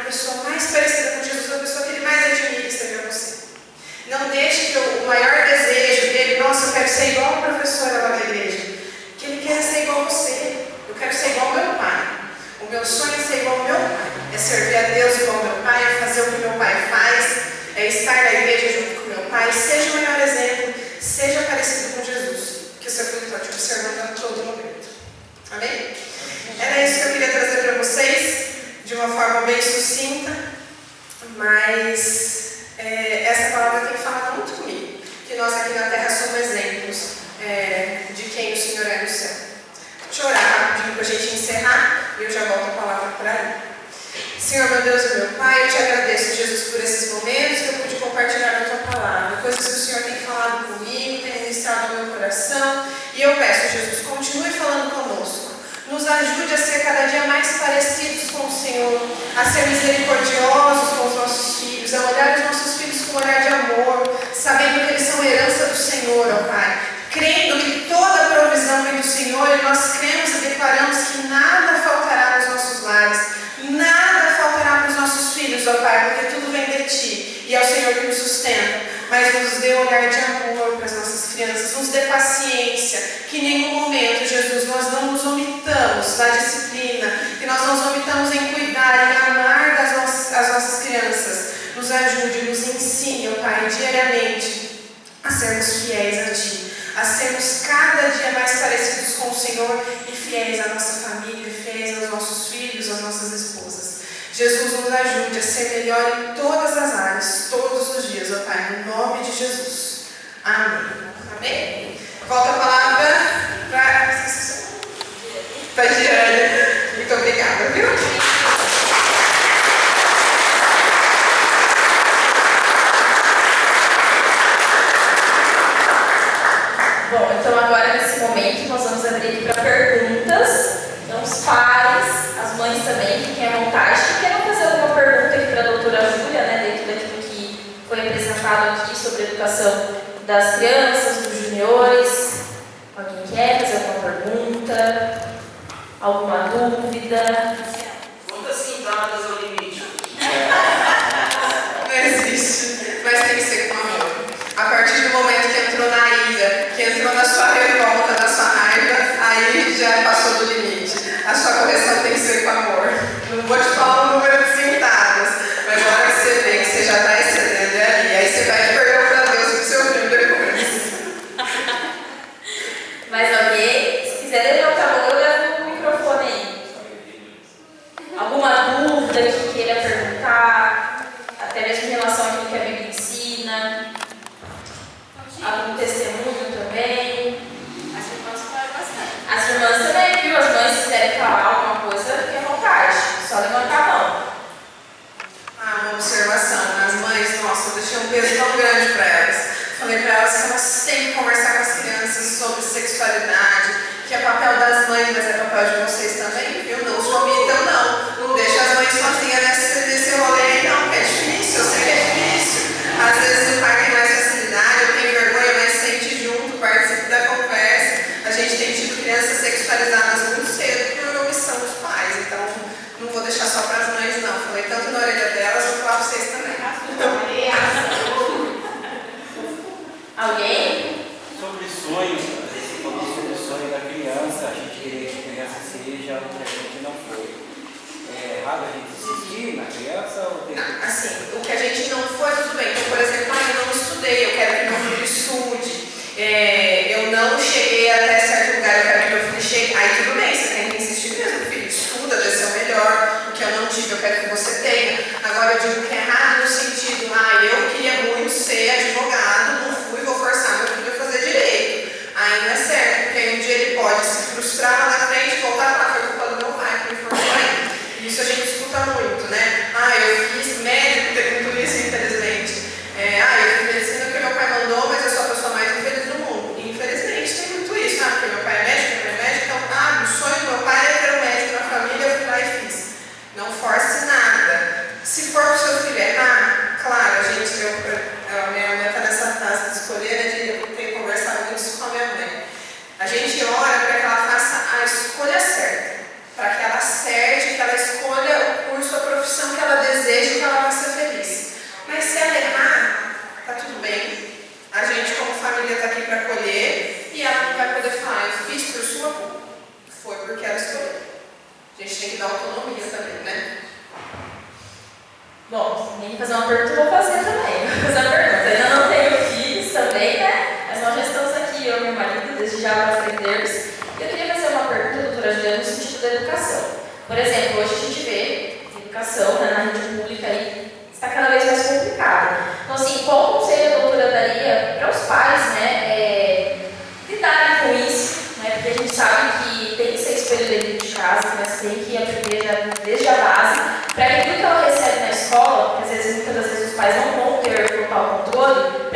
pessoa mais parecida com Jesus, a pessoa que ele mais admira seja você. Não deixe que o maior desejo dele, nossa, eu quero ser igual a professora lá da igreja, que ele quer ser igual a você. Eu quero ser igual ao meu pai. O meu sonho é ser igual ao meu pai. É servir a Deus igual ao meu pai, é fazer o que meu pai faz, é estar na igreja junto com o meu pai. Seja o melhor exemplo, seja parecido com Jesus, que o seu filho está te observando a todo momento. Amém? Era isso que eu queria trazer para vocês, de uma forma bem sucinta, mas essa palavra tem falado muito comigo, que nós aqui na Terra somos exemplos de quem o Senhor é no céu. Deixa eu orar rapidinho para a gente encerrar e eu já volto a palavra para aí. Senhor, meu Deus e meu Pai, eu te agradeço, Jesus, por esses momentos que eu pude compartilhar a tua palavra, coisas que o Senhor tem falado comigo, tem ministrado no meu coração, e eu peço, Jesus, continue falando conosco. Nos ajude a ser cada dia mais parecidos com o Senhor, a ser misericordiosos com os nossos filhos, a olhar os nossos filhos com um olhar de amor, sabendo que eles são herança do Senhor, ó Pai. Crendo que toda a provisão vem do Senhor, e nós cremos e declaramos que nada faltará nos nossos lares, nada faltará para os nossos filhos, ó Pai, porque tudo vem de Ti, e é o Senhor que nos sustenta. Mas nos dê um olhar de amor para as nossas crianças, nos dê paciência, que em nenhum momento, Jesus, nós não nos omitamos na disciplina, que nós não nos omitamos em cuidar, em amar as nossas crianças. Nos ajude, nos ensine, ó Pai, diariamente a sermos fiéis a Ti, a sermos cada dia mais parecidos com o Senhor e fiéis à nossa família, fiéis aos nossos filhos, às nossas esposas. Jesus, nos ajude a ser melhor em todas as áreas, todos os dias, ó Pai, no nome de Jesus. Amém. Amém? Volta a palavra para Giane. Muito obrigada, viu? Bom, então agora nesse momento nós vamos abrir aqui para perguntas. Então os pais, as mães também, fiquem à vontade. Querem fazer alguma pergunta aqui para a doutora Júlia, né, dentro daquilo que foi apresentado aqui sobre a educação das crianças, dos juniores? Alguém quer fazer alguma pergunta? Alguma dúvida? Quantas cintadas é o limite? Não existe, mas tem que ser com amor. A partir do momento que entrou na ira, que entrou na sua revolta, na sua raiva, aí já passou do limite. A sua correção tem que ser com amor. Não vou te falar o número de cintadas, mas na hora que você vê que você já está excedendo ali, aí você vai perder para Deus e para o seu filho depois. Mais alguém? Se quiser levantar a mão, eu levo o microfone aí. Alguma dúvida que queira perguntar? Até mesmo em relação àquilo que a Bíblia ensina? Algum testemunho também? As irmãs falaram bastante. As irmãs também, viu? As mães, se quiserem falar alguma coisa, fiquem à vontade. Só levantar a mão. Uma observação. As mães, nossa, eu deixei um peso tão grande para elas. Falei para elas que elas têm que conversar com as crianças sobre sexualidade, que é papel das mães, mas é papel de vocês também, viu? Não os omitam, não. Não deixa as mães sozinhas nesse rolê aí, não, que é difícil, eu sei que é difícil. Às vezes o pai tem mais facilidade, eu tenho vergonha, mas sente junto, participe da conversa. A gente tem tido crianças sexualizadas muito cedo por omissão dos pais, então não vou deixar só para as mães, não. Falei tanto na orelha delas, vou falar para vocês também. Alguém? Sobre sonho, você falou sobre o sonho da criança, a gente queria que a criança seja o que a gente não foi. É errado a gente insistir na criança ou tem que... Assim, o que a gente não foi, tudo bem. Então, por exemplo, eu não estudei, eu quero que meu filho estude. Eu não cheguei até certo lugar, eu quero que meu filho chegue. Aí tudo bem, você tem que insistir mesmo, filho. Estuda, dê seu melhor. O que eu não tive, eu quero que você tenha. Agora eu digo que é errado no sentido, eu queria muito ser advogado, não fui, vou forçar meu filho a fazer direito. Aí não é certo, porque aí um dia ele pode se frustrar lá na frente, voltar para foi culpa do meu pai que me formou aí. Isso a gente escuta muito, né? Eu fiz médico, tem muito isso, infelizmente. Eu fiz medicina porque meu pai mandou, mas eu sou a pessoa mais infeliz do mundo. Infelizmente tem muito isso, porque meu pai é médico, então, o sonho do meu pai é ter um médico na família, eu fui lá e fiz. Não force nada. Se for o seu filho errado, quero escolher. A gente tem que dar autonomia também, né? Bom, nem fazer uma pergunta, vou fazer também. Vou fazer uma pergunta. Ainda não tenho filhos também, né? Mas nós já estamos aqui, eu e meu marido, desde já para aprendermos. Eu queria fazer uma pergunta, doutora Juliana, no sentido da educação. Por exemplo, hoje a gente vê educação, né, na rede pública aí, está cada vez mais complicada. Então, assim, qual conselho a doutora daria para os pais, né, lidarem com isso, né? Porque a gente sabe que tem que ser espelho dentro de casa, mas tem que aprender já, desde a base, para que aquilo que ela recebe na escola, que às vezes, muitas das vezes os pais não vão ter total controle,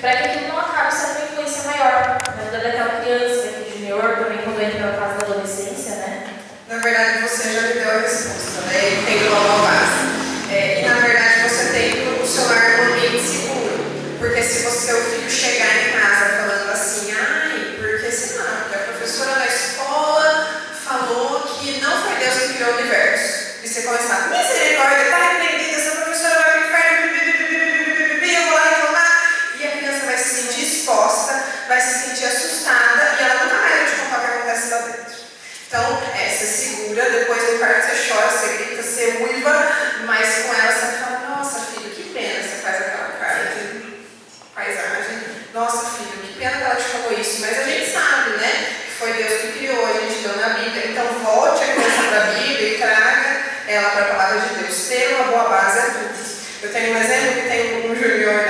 para que aquilo não acabe sendo uma influência maior na vida daquela criança, daquele junior, também quando entra na fase da adolescência, né? Na verdade, você já me deu a resposta, né? Ele tem uma boa base. E na verdade, você tem que proporcionar um ambiente seguro. Porque se o seu filho chegar em casa falando assim, ai, porque senão, porque a professora da escola falou que não foi Deus que criou o universo. E você começar, misericórdia, tá repreendida, essa professora vai pro inferno, eu vou lá reclamar. E a criança vai se sentir exposta, vai se sentir assustada e ela nunca mais vai te contar o que acontece lá dentro. Então, você segura, depois no quarto você chora, você grita, você uiva, mas com ela você fala, nossa filho, que pena, você faz aquela cara de paisagem. Nossa filho, que pena que ela te falou isso, mas a gente sabe, né, que foi Deus que criou, a gente deu na Bíblia, então volte a criança para a Bíblia e traga ela para a palavra de Deus. Ter uma boa base é tudo. Eu tenho um exemplo que tem um junior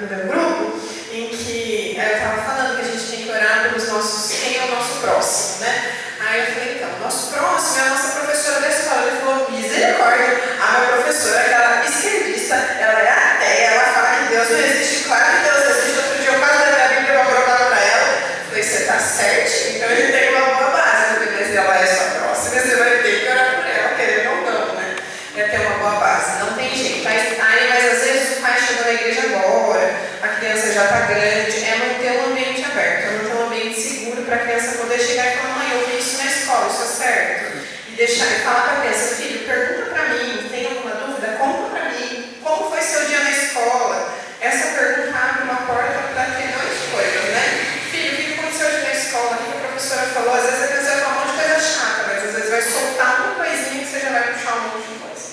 no meu grupo, em que eu estava falando que a gente tem que orar pelos nossos, quem é o nosso próximo, né? Aí eu falei, então, o nosso próximo é a nossa professora da escola. Ele falou, misericórdia, a minha professora, aquela esquerdista, ela é ateia, ela fala que Deus não existe, claro que Deus existe. Outro dia eu quase levei a Bíblia para provar para ela. Falei, você tá certo? Então ele tem uma boa base. Eu falei, mas ela é sua próxima, você vai ter que orar por ela, querendo ou não, né? É ter uma boa base, não tem jeito. Mas às vezes o pai chegou na igreja agora, a criança já está grande, é manter um ambiente aberto, é manter um ambiente seguro para a criança poder chegar e falar, mãe, eu vi isso na escola, isso é certo. E falar para a criança, filho, pergunta para mim, tem alguma dúvida? Conta para mim, como foi seu dia na escola? Essa pergunta abre uma porta para milhões de coisas, né? Filho, o que aconteceu hoje na escola? O que a professora falou? Às vezes a criança vai falar um monte de coisa chata, mas às vezes vai soltar uma coisinha que você já vai puxar um monte de coisa.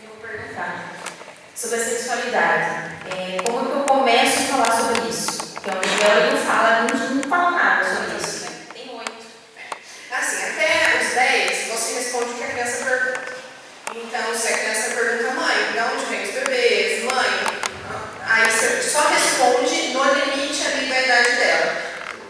Eu vou perguntar sobre a sexualidade. Como que eu começo a falar sobre isso? Porque o Miguel não fala nada sobre isso. Tem 8. Assim, até os 10, você responde o que a criança pergunta. Então, se a criança pergunta, mãe, de onde vem os bebês? Mãe, aí você só responde no limite ali da idade dela.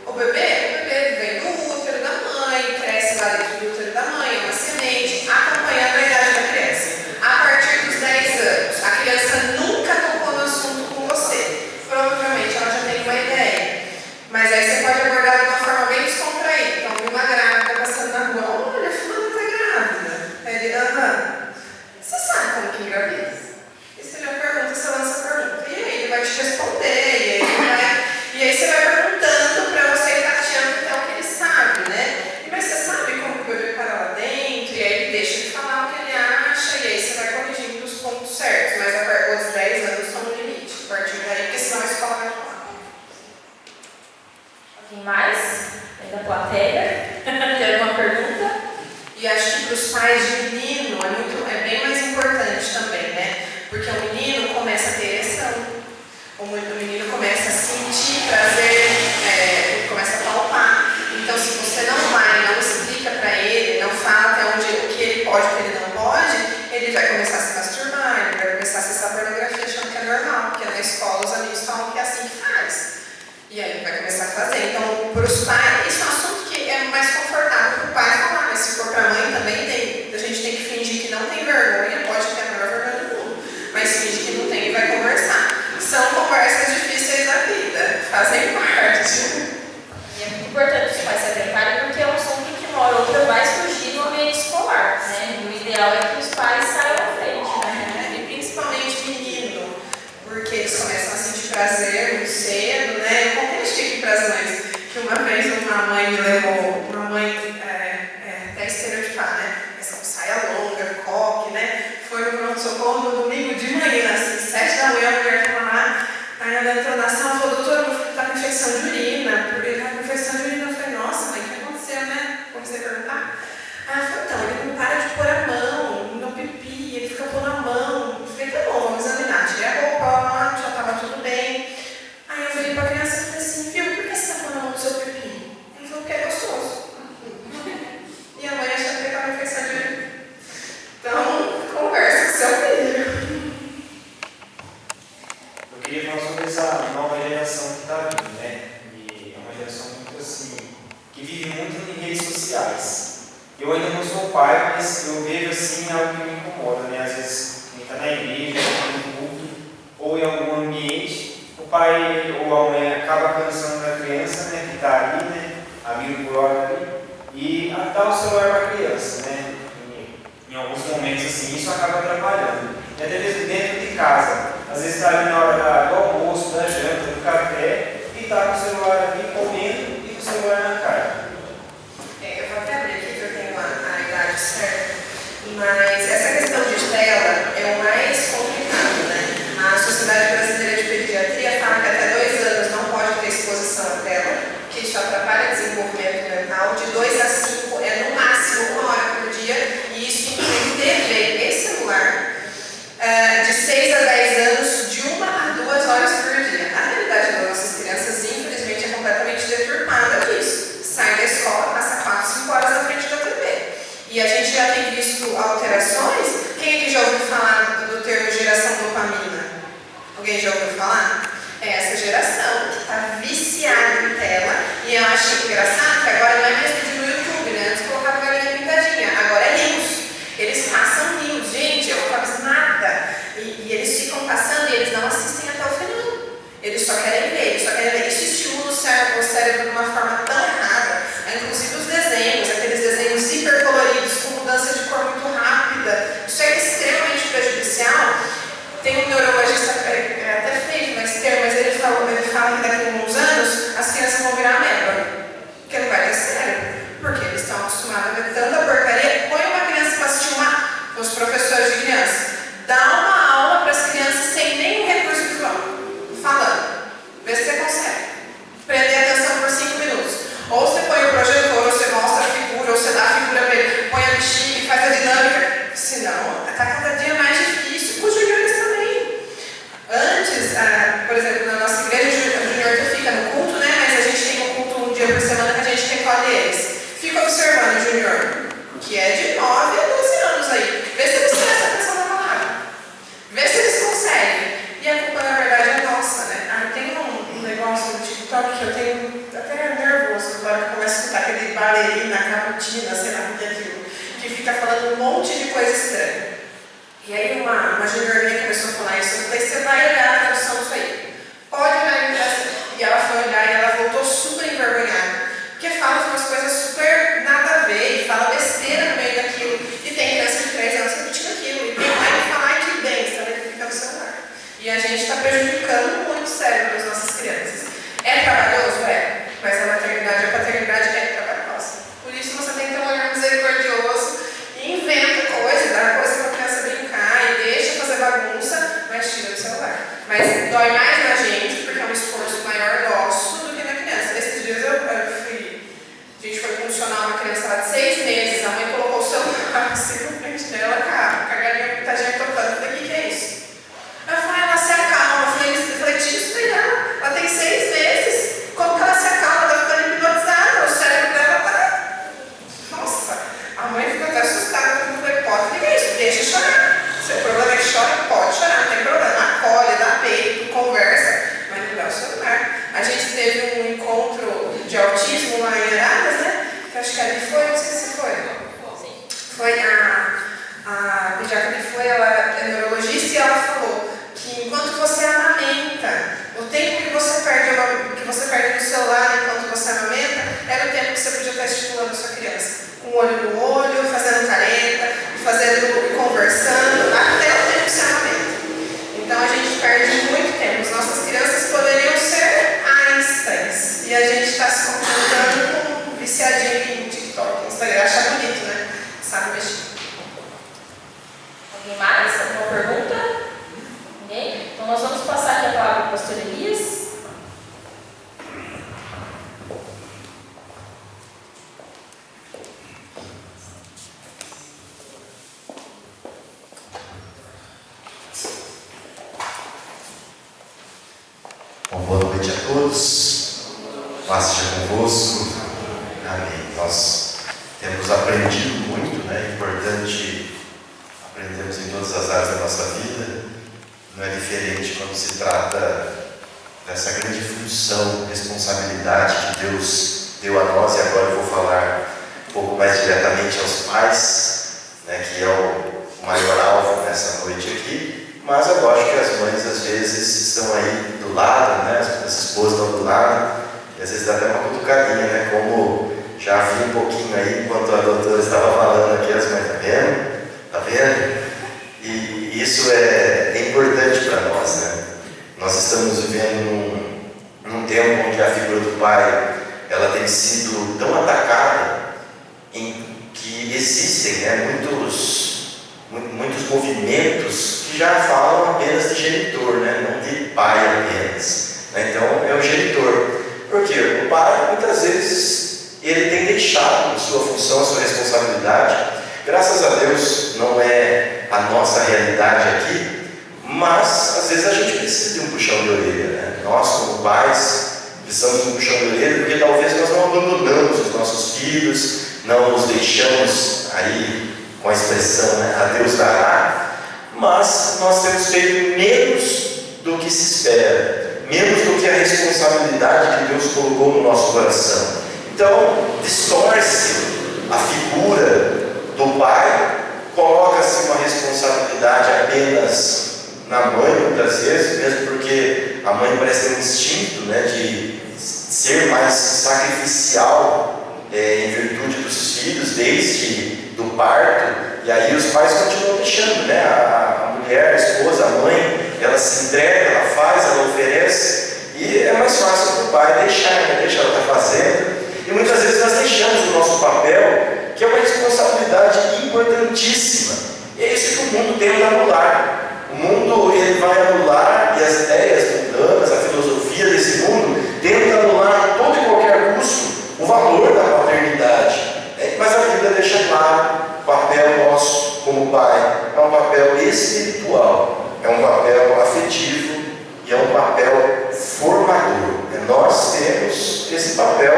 O bebê vem do útero da mãe, cresce lá dentro do útero da mãe, é uma semente, acompanhando a idade da criança. A partir dos 10 anos, a criança nunca tocou no assunto com você. Provavelmente ela já tem uma ideia. Mas aí você pode abordar de uma forma bem descontraída. Então, vi uma grávida passando na rua. Olha, fulano tá grávida. Aí ele, você sabe como que engravida? E você já pergunta, você lança a pergunta. E aí ele vai te responder. E aí você vai perguntando pra você ir tateando até o que ele sabe, né? Mas você sabe como que o bebê para lá dentro. E aí ele deixa de falar o que ele acha. E aí você vai corrigindo os pontos certos. Mas os 10 anos estão no limite. A partir daí, porque senão a escola vai falar. Alguém mais? Da plateia? Tem alguma pergunta? E acho que para os pais de menino é bem mais importante também, né? Porque o menino começa a ter ereção, o menino começa a sentir prazer, começa a palpar. Então, se você não vai, não explica para ele, não fala até onde o que ele pode e o que ele não pode, ele vai começar a se masturbar, ele vai começar a acessar pornografia achando que é normal, porque na escola os amigos falam que é assim que faz. E aí ele vai começar a fazer. Então, para os pais, isso é um assunto que é mais confortável para o pai falar, mas se for para a mãe também tem. A gente tem que fingir que não tem vergonha, pode ter a maior vergonha do mundo, mas finge que não tem e vai conversar. São conversas difíceis da vida, fazem parte. E é muito importante os pais se atentarem, porque é um assunto que uma hora ou outra vai surgir no ambiente escolar, né? O ideal é que os pais saiam à frente, né? E principalmente menino, porque eles começam a sentir prazer muito cedo, né? Eu contei aqui para as mães que uma vez uma mãe me levou, até estereotipar, né? Essa saia longa, coque, né? Foi no pronto-socorro no domingo de manhã, assim, 7 da manhã, a mulher estava lá, aí ela entrou na sala e falou, doutora, meu filho está com infecção de urina, porque ele está com infecção de urina. vive muito em redes sociais. Eu ainda não sou pai, mas eu vejo assim algo que me incomoda, né? Às vezes quem está na igreja, no culto, ou em algum ambiente, o pai ou a mãe acaba cansando da criança, né? Que está ali, né? A mil por hora ali, e dá o celular para a criança, né? Em alguns momentos assim, isso acaba atrapalhando. E até mesmo dentro de casa, às vezes está ali na hora do almoço, da janta, do café, e está com o celular ali comendo e com o celular na cara. Eu vou até abrir aqui que eu tenho a idade certa, mas essa questão de tela é o mais complicado, né? A Sociedade Brasileira de Pediatria fala que até 2 anos não pode ter exposição à tela, que isso atrapalha o desenvolvimento mental. De 2 a 5 é no máximo 1 hora por dia, e isso inclui TV e celular. De 6 a 10 anos, de 1 a 2 horas por dia. A realidade das nossas crianças, infelizmente, é completamente deturpada disso. Sai da escola, passa 4, 5 horas na frente da TV. E a gente já tem visto alterações. Quem aqui já ouviu falar do termo geração dopamina? Alguém já ouviu falar? É essa geração que está viciada em tela. E eu acho engraçado que agora não é mais vídeo no YouTube, né? Antes colocava galinha pintadinha, agora é news. Eles passam news, gente, eu não faço nada. E eles ficam passando e eles não assistem até o final. Eles só querem ver, eles só querem ver. Isso estimula o cérebro de uma forma tão errada. Inclusive os desenhos, aqueles desenhos hipercoloridos, com mudança de cor muito rápida. Isso é extremamente prejudicial. Tem um neurologista, é até feio nesse termo, mas ele fala que daqui a uns anos as crianças vão virar ameba. Porque não vai ter cérebro. Porque eles estão acostumados a ver tanta porcaria. Põe uma criança para assistir os professores de criança. Dá uma aula para as crianças sem nenhum recurso visual. Falando. Vê se você consegue. Prender a atenção por 5 minutos. Ou você põe o projetor, ou você mostra a figura, ou você dá a figura para ele, põe a bexiga, faz a dinâmica. Senão, está cada dia mais difícil com os juniores também. Antes, por exemplo, na nossa igreja, o junior fica no culto, né? Mas a gente tem um culto um dia por semana que a gente recolhe eles. Fica observando o junior, que é de 9 a 12 anos aí. Vê se eles prestam atenção na palavra. Vê se eles conseguem. E a culpa, na verdade, é nossa, né? Tem um negócio no TikTok que eu tenho até nervoso na hora que eu começo a escutar aquele bailarina, caputina, sei lá o que é aquilo, que fica falando um monte de coisa estranha. E aí uma junior minha começou a falar isso. Eu falei, você vai olhar a tradução disso aí. Pode olhar em casa. E ela foi olhar e ela voltou super envergonhada. Porque fala umas coisas super nada a ver, e fala besteira no meio daquilo. E tem criança de 3 anos repetindo aquilo. E tem mãe que fala, ai que bem, sabe? Ele fica no celular. E a gente está prejudicando muito o cérebro das nossas crianças. É trabalhoso? É. Mas a maternidade e a paternidade é trabalhosa. Por isso você tem que ter um olhar misericordioso e inventa coisa, dá coisa para a criança brincar e deixa fazer bagunça, mas tira do celular. Mas dói mais na gente, porque é um esforço maior nosso do que na criança. Esses dias a gente foi funcionar uma criança lá de 6 meses, a mãe colocou o celular assim na frente dela, com a galinha pintadinha tocando. Eu falei, o que é isso? Eu falei, ela se acalma. Eu falei, tira isso daí dela. Ela tem 6 meses. Como que ela se acalma? Ela tá ficando hipnotizada. O cérebro dela tá... Nossa. A mãe ficou até assustada. Eu falei, pode, o que é isso? Deixa chorar. Se o problema é que chora, pode chorar, não tem problema. Acolhe, dá peito, conversa, mas não dá o celular. A gente teve um encontro de autismo lá em Araras, né? Que acho que ali foi, não sei se foi. Foi a pediatra que foi, ela é neurologista e ela falou que enquanto você amamenta, o tempo que você perde no celular enquanto você amamenta, era o tempo que você podia estar estimulando a sua criança. Com o olho no olho, fazendo careta, conversando, até o tempo que você amamenta. Então a gente perde muito tempo. As nossas crianças poderiam ser Einsteins. E a gente está se comportando com um viciadinho em TikTok, Instagram. Acha bonito, né? Sabe mexer. Alguém mais? Alguma pergunta? Ninguém? Então nós vamos passar aqui a palavra para o pastor Elias. Boa noite a todos. Paz seja convosco. Amém. Nós temos aprendido muito, né? É importante aprendermos em todas as áreas da nossa vida. Não é diferente quando se trata dessa grande função, responsabilidade que Deus deu a nós, e agora eu vou falar um pouco mais diretamente aos pais, né, que é o maior alvo nessa noite aqui. Mas eu gosto que as mães às vezes estão aí do lado, né, as esposas estão do lado, e às vezes dá até uma cutucadinha, né, como já vi um pouquinho aí, enquanto a doutora estava falando aqui, as mães, tá vendo? Tá vendo? E isso é importante para nós, né? Nós estamos vivendo num tempo onde a figura do pai, ela tem sido tão atacada, em que existem, né, muitos movimentos que já falam apenas de genitor, né, não de pai apenas. Então é o genitor. Por quê? O pai, muitas vezes, ele tem deixado sua função, sua responsabilidade. Graças a Deus não é a nossa realidade aqui, mas às vezes a gente precisa de um puxão de orelha, né? Nós, como pais, precisamos de um puxão de orelha, porque talvez nós não abandonamos os nossos filhos, não os deixamos aí com a expressão, né, a Deus dará, mas nós temos feito menos do que se espera, menos do que a responsabilidade que Deus colocou no nosso coração. Então, distorce a figura do pai, coloca-se uma responsabilidade apenas na mãe, muitas vezes, mesmo porque a mãe parece ter um instinto, né, de ser mais sacrificial em virtude dos filhos, desde do parto, e aí os pais continuam deixando, né, a mulher, a esposa, a mãe, ela se entrega, ela faz, ela oferece, e é mais fácil para o pai deixar, né, deixa ela estar fazendo, e muitas vezes nós deixamos o nosso papel, que é uma responsabilidade importantíssima. E é isso que o mundo tenta anular. O mundo, ele vai anular, e as ideias mundanas, a filosofia desse mundo tenta anular a todo e qualquer custo o valor da paternidade. Mas a Bíblia deixa claro, o papel nosso como pai é um papel espiritual, é um papel afetivo e é um papel formador. Nós temos esse papel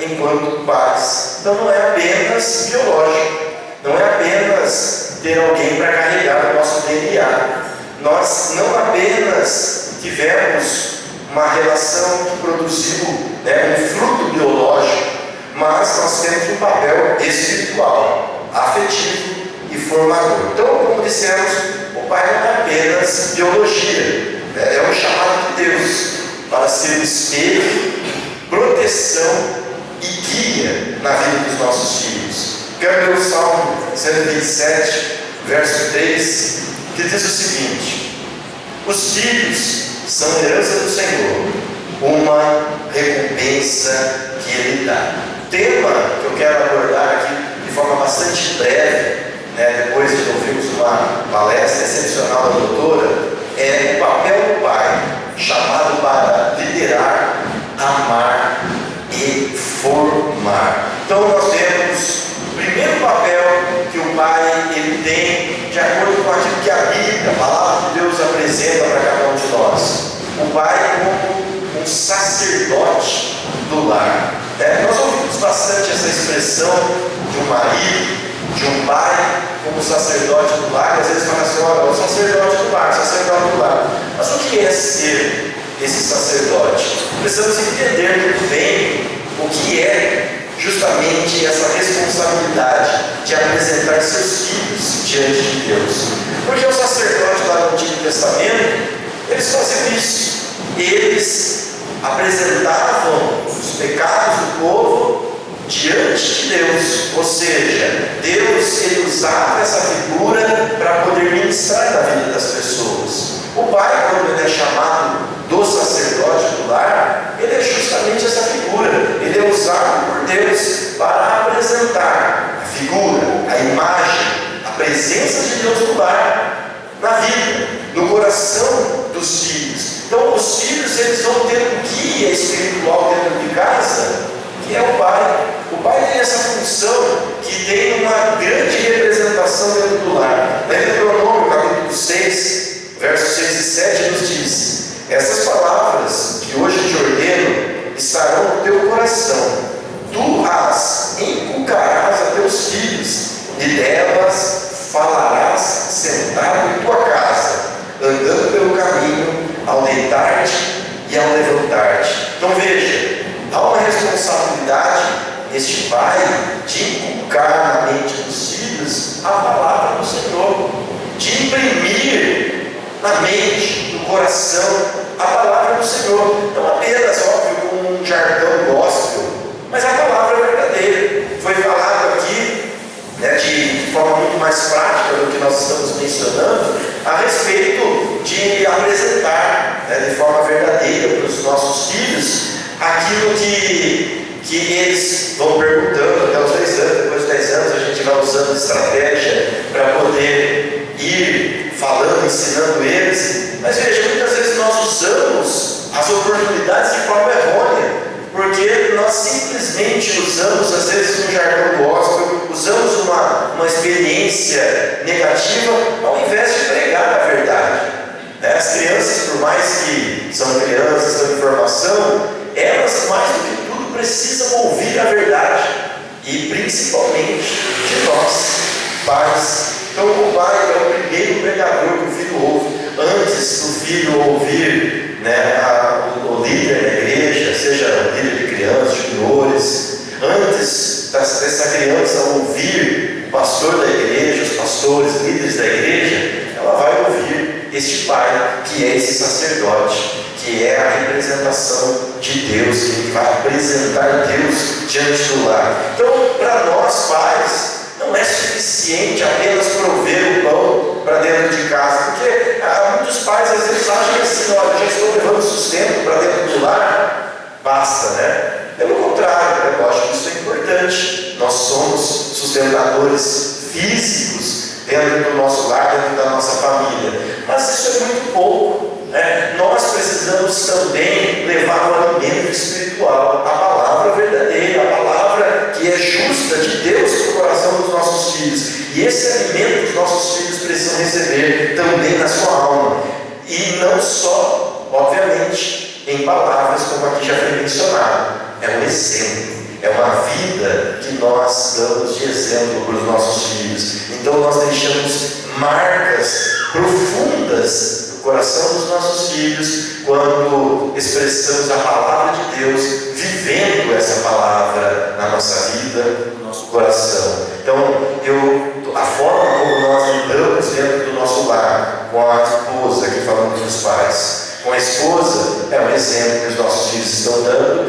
enquanto pais. Então não é apenas biológico, não é apenas ter alguém para carregar o nosso DNA. Nós não apenas tivemos uma relação que produziu, né, um fruto biológico, mas nós temos um papel espiritual, afetivo e formador. Então, como dissemos, o pai não é apenas biologia, né, é um chamado de Deus para ser o espelho, proteção e guia na vida dos nossos filhos. Quero ler o Salmo 127, verso 3, que diz o seguinte: os filhos são herança do Senhor, uma recompensa que Ele dá. O tema que eu quero abordar aqui de forma bastante breve, né, depois de ouvirmos uma palestra excepcional da doutora, é o papel do pai, chamado para liderar, amar e formar. Então nós temos o primeiro papel que o pai ele tem, de acordo com aquilo que a Bíblia, a palavra de Deus, apresenta para cada um de nós. O pai como um sacerdote do lar. Nós ouvimos bastante essa expressão de um marido, de um pai como sacerdote do lar, e às vezes fala assim: olha, o sacerdote do lar, sacerdote do lar. Mas o que é ser esse sacerdote? Precisamos entender muito bem o que é justamente essa responsabilidade de apresentar seus filhos diante de Deus. Porque os sacerdotes lá no Antigo Testamento, eles faziam isso. Eles apresentavam os pecados do povo diante de Deus. Ou seja, Deus ele usava essa figura para poder ministrar na vida das pessoas. O pai, quando ele é chamado do sacerdote do lar, ele é justamente essa figura. Ele é usado por Deus para apresentar a figura, a imagem, a presença de Deus no lar, na vida, no coração dos filhos. Então os filhos eles vão ter um guia espiritual dentro de casa, que é o pai. O pai tem essa função que tem uma grande representação dentro do lar. Na Deuteronômio, capítulo 6, versos 6 e 7 nos diz: essas palavras que hoje te ordeno estarão no teu coração, tu as inculcarás a teus filhos, e delas falarás sentado em tua casa, andando pelo caminho, ao deitar-te e ao levantar-te. Então veja, há uma responsabilidade de inculcar na mente dos filhos a palavra do Senhor, de imprimir na mente, no coração, a palavra do Senhor. Não apenas, óbvio, com um jargão gospel, mas a palavra verdadeira. Foi falado aqui, de forma muito mais prática do que nós estamos mencionando, a respeito de apresentar de forma verdadeira para os nossos filhos aquilo que eles vão perguntando até os 10 anos. Depois de 10 anos a gente vai usando estratégia para poder ir falando, ensinando eles. Mas veja, muitas vezes nós usamos as oportunidades de forma errônea, porque nós simplesmente usamos, às vezes, um jargão gospel, usamos uma experiência negativa, ao invés de pregar a verdade. As crianças, por mais que são crianças, estão em formação, elas, mais do que tudo, precisam ouvir a verdade, e principalmente de nós, pais. Então, o pai é o primeiro pregador que o filho ouve. Antes do filho ouvir o líder da igreja, seja o líder de crianças, juniores, antes dessa criança ouvir o pastor da igreja, os pastores, líderes da igreja, ela vai ouvir este pai, que é esse sacerdote, que é a representação de Deus, que vai apresentar Deus diante do lar. Então, para nós pais, não é suficiente apenas prover o pão para dentro de casa, porque muitos pais às vezes acham assim: olha, já estou levando sustento para dentro do lar, basta, né? Pelo contrário, eu acho que isso é importante. Nós somos sustentadores físicos dentro do nosso lar, dentro da nossa família, mas isso é muito pouco. Nós precisamos também levar o alimento espiritual, a palavra verdadeira, a palavra que é justa de Deus para o coração dos nossos filhos. E esse alimento os nossos filhos precisam receber também na sua alma. E não só, obviamente, em palavras, como aqui já foi mencionado. É um exemplo, é uma vida que nós damos de exemplo para os nossos filhos. Então nós deixamos marcas profundas coração dos nossos filhos quando expressamos a palavra de Deus, vivendo essa palavra na nossa vida, no nosso coração. Então, a forma como nós lidamos dentro do nosso lar, com a esposa, aqui falando dos pais, com a esposa, é um exemplo que os nossos filhos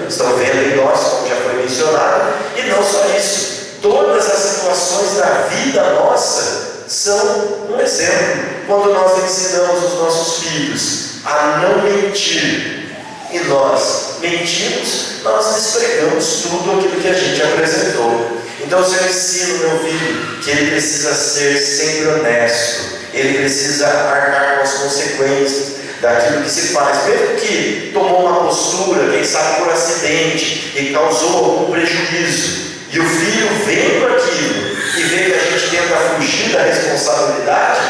estão vendo em nós, como já foi mencionado. E não só isso, todas as situações da vida nossa são um exemplo. Quando nós ensinamos os nossos filhos a não mentir, e nós mentimos, nós despregamos tudo aquilo que a gente apresentou. Então, se eu ensino meu filho que ele precisa ser sempre honesto, ele precisa arcar com as consequências daquilo que se faz, mesmo que tomou uma postura, quem sabe por acidente, e causou algum prejuízo, e o filho vendo aquilo e vê que a gente tenta fugir da responsabilidade,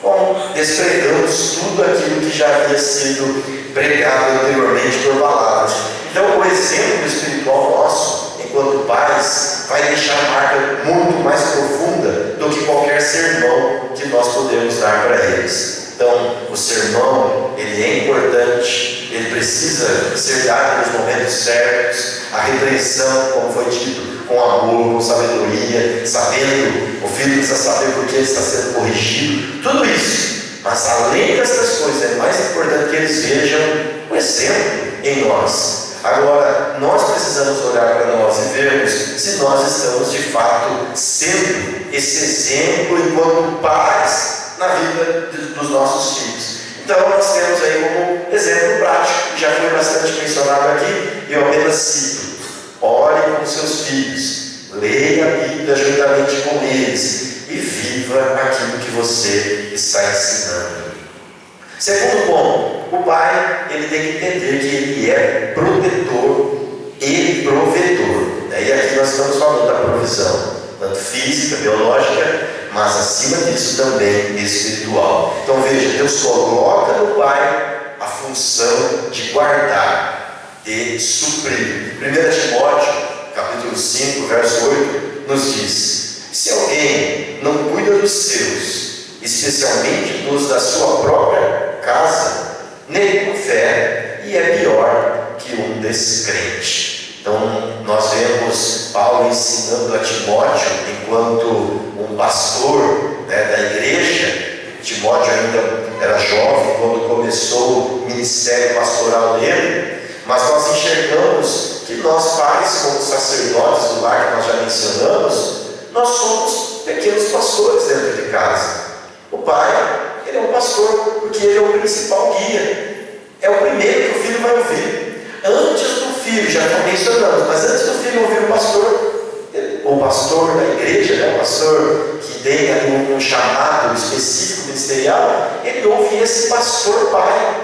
bom, despregamos tudo aquilo que já havia sido pregado anteriormente por palavras. Então, o exemplo espiritual nosso, enquanto pais, vai deixar marca muito mais profunda do que qualquer sermão que nós podemos dar para eles. Então, o sermão, ele é importante, ele precisa ser dado nos momentos certos, a repreensão, como foi dito, com amor, com sabedoria, sabendo, o filho precisa saber por que ele está sendo corrigido, tudo isso. Mas além dessas coisas, é mais importante que eles vejam o exemplo em nós. Agora, nós precisamos olhar para nós e vermos se nós estamos de fato sendo esse exemplo enquanto pais na vida dos nossos filhos. Então nós temos aí como exemplo prático, que já foi bastante mencionado aqui, eu apenas cito: ore com seus filhos, leia a Bíblia juntamente com eles e viva aquilo que você está ensinando. Segundo ponto, o pai, ele tem que entender que ele é protetor e provedor. E aqui nós estamos falando da provisão, tanto física, biológica, mas acima disso também espiritual. Então veja, Deus coloca no pai a função de guardar, de suprir. 1 Timóteo, capítulo 5, verso 8, nos diz: se alguém não cuida dos seus, especialmente dos da sua própria casa, nele confere e é pior que um descrente. Então, nós vemos Paulo ensinando a Timóteo, enquanto um pastor, né, da igreja. Timóteo ainda era jovem quando começou o ministério pastoral dele, mas nós enxergamos que nós pais, como sacerdotes do lar que nós já mencionamos, nós somos pequenos pastores dentro de casa. O pai, ele é um pastor porque ele é o principal guia, é o primeiro que o filho vai ouvir. Antes do filho, já mencionamos, mas antes do filho ouvir o pastor da igreja, né, o pastor que tem ali um chamado específico ministerial, ele ouve esse pastor pai.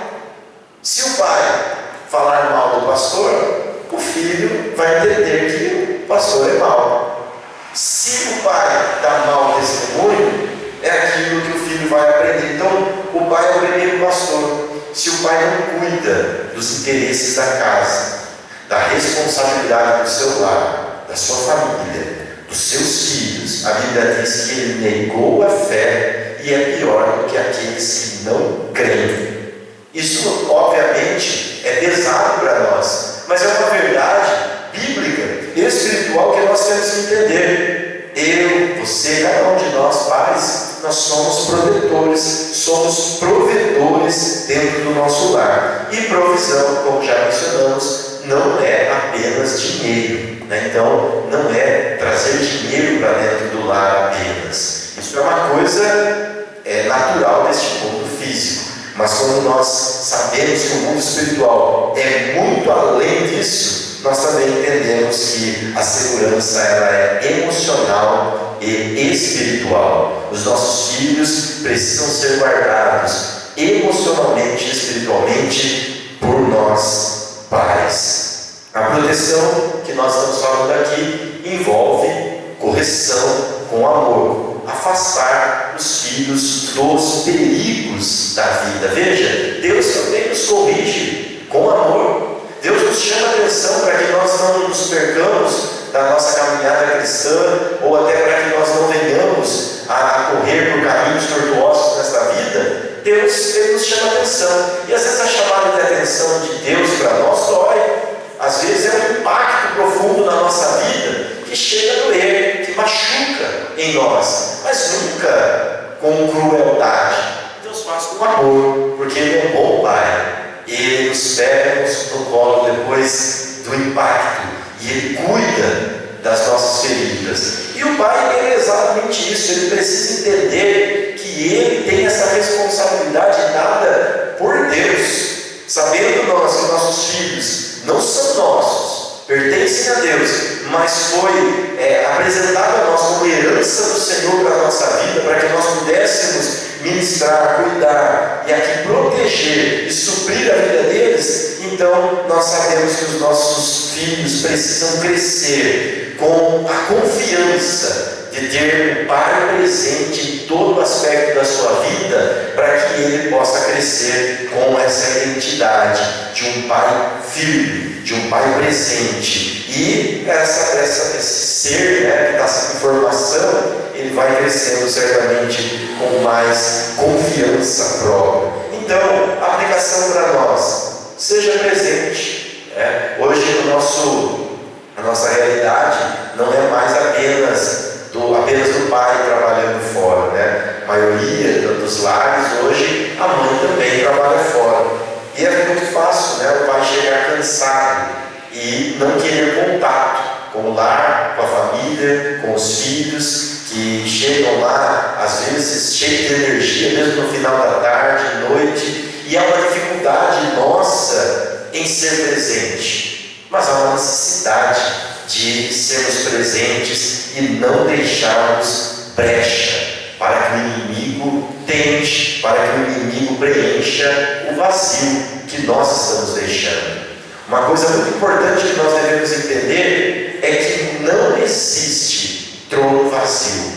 Se o pai falar mal do pastor, o filho vai entender que o pastor é mau. Se o pai dá mau testemunho, é aquilo que o filho vai aprender. Então, o pai é o primeiro pastor. Se o pai não cuida dos interesses da casa, da responsabilidade do seu lar, da sua família, dos seus filhos, a Bíblia diz que ele negou a fé e é pior do que aqueles que não creem. Isso, obviamente, é pesado para nós, mas é uma verdade bíblica e espiritual que nós temos que entender. Eu, você, cada um de nós, pais, nós somos protetores, somos provedores dentro do nosso lar. E provisão, como já mencionamos, não é apenas dinheiro, né? Então, não é trazer dinheiro para dentro do lar apenas. Isso é uma coisa natural deste mundo físico. Mas quando nós sabemos que o mundo espiritual é muito além disso, nós também entendemos que a segurança ela é emocional e espiritual. Os nossos filhos precisam ser guardados emocionalmente e espiritualmente por nós, pais. A proteção que nós estamos falando aqui envolve correção com amor. Afastar os filhos dos perigos da vida. Veja, Deus também nos corrige com amor. Deus nos chama a atenção para que nós não nos percamos da nossa caminhada cristã, ou até para que nós não venhamos a correr por caminhos tortuosos nesta vida. Deus ele nos chama a atenção. E às vezes a chamada de atenção de Deus para nós dói. Às vezes é um impacto profundo na nossa vida que chega a doer, que machuca em nós, mas nunca com crueldade. Deus faz com amor, porque Ele é um bom Pai. Ele nos pega no colo depois do impacto e Ele cuida das nossas feridas. E o Pai é exatamente isso. Ele precisa entender que Ele tem essa responsabilidade dada por Deus. Sabendo nós que nossos filhos não são nossos, pertencem a Deus, mas foi apresentado a nós como herança do Senhor para a nossa vida, para que nós pudéssemos ministrar, cuidar e aqui proteger e suprir a vida deles. Então nós sabemos que os nossos filhos precisam crescer com a confiança de ter um pai presente em todo aspecto da sua vida, para que ele possa crescer com essa identidade de um pai firme, de um pai presente. E esse ser, né, que está sem formação, ele vai crescendo certamente com mais confiança própria. Então, a aplicação para nós, seja presente. Hoje a nossa realidade não é mais apenas do pai trabalhando fora, né? A maioria dos lares hoje, a mãe também trabalha fora. E é muito fácil, né? O pai chegar cansado e não querer contato com o lar, com a família, com os filhos, que chegam lá, às vezes, cheios de energia, mesmo no final da tarde, noite, e há uma dificuldade nossa em ser presente. Mas há uma necessidade de sermos presentes e não deixarmos brecha para que o inimigo tente, para que o inimigo preencha o vazio que nós estamos deixando. Uma coisa muito importante que nós devemos entender é que não existe trono vazio.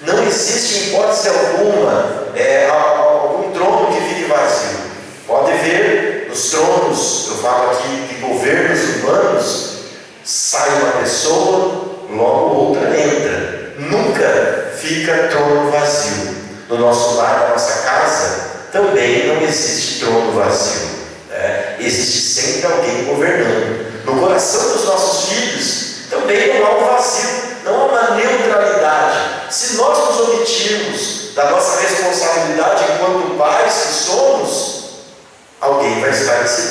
Não existe, em hipótese alguma, algum trono que fique vazio. Pode ver nos tronos, eu falo aqui de governos humanos, sai uma pessoa, logo outra entra. Nunca fica trono vazio. No nosso lar, na nossa casa, também não existe trono vazio. Existe sempre alguém governando. No coração dos nossos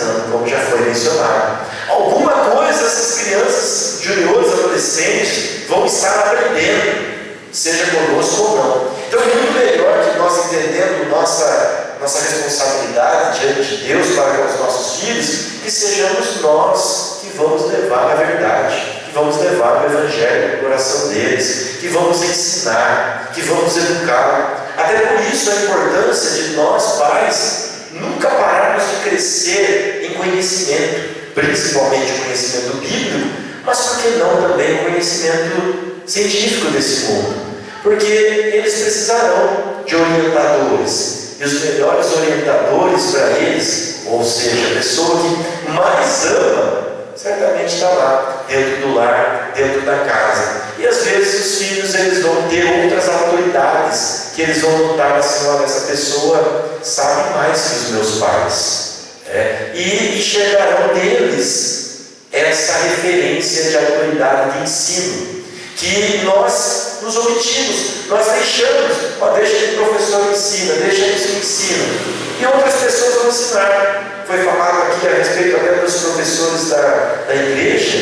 ensinando, como já foi mencionado. Alguma coisa essas crianças, juniores, adolescentes vão estar aprendendo, seja conosco ou não. Então é muito melhor que nós, entendendo nossa responsabilidade diante de Deus para com os nossos filhos, que sejamos nós que vamos levar a verdade, que vamos levar o Evangelho no coração deles, que vamos ensinar, que vamos educar. Até por isso a importância de nós, pais, nunca pararmos de crescer em conhecimento, principalmente o conhecimento bíblico, mas por que não também o conhecimento científico desse mundo? Porque eles precisarão de orientadores. E os melhores orientadores para eles, ou seja, a pessoa que mais ama, certamente está lá, dentro do lar, dentro da casa. E às vezes os filhos eles vão ter outras autoridades, que eles vão notar assim: olha, essa pessoa sabe mais que os meus pais. E enxergarão neles essa referência de autoridade de ensino, que nós nos omitimos, nós deixamos, deixa que o professor ensina, deixa que ensina, e outras pessoas vão ensinar. Foi falado aqui a respeito até dos professores da igreja,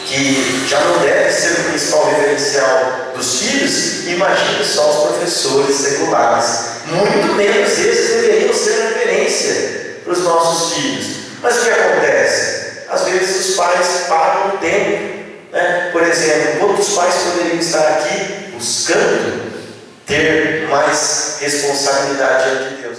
que já não deve ser o principal referencial dos filhos. Imagine só os professores seculares, muito menos esses deveriam ser referência para os nossos filhos. Mas o que acontece? Às vezes os pais param o tempo. Por exemplo, quantos pais poderiam estar aqui buscando ter mais responsabilidade diante de Deus?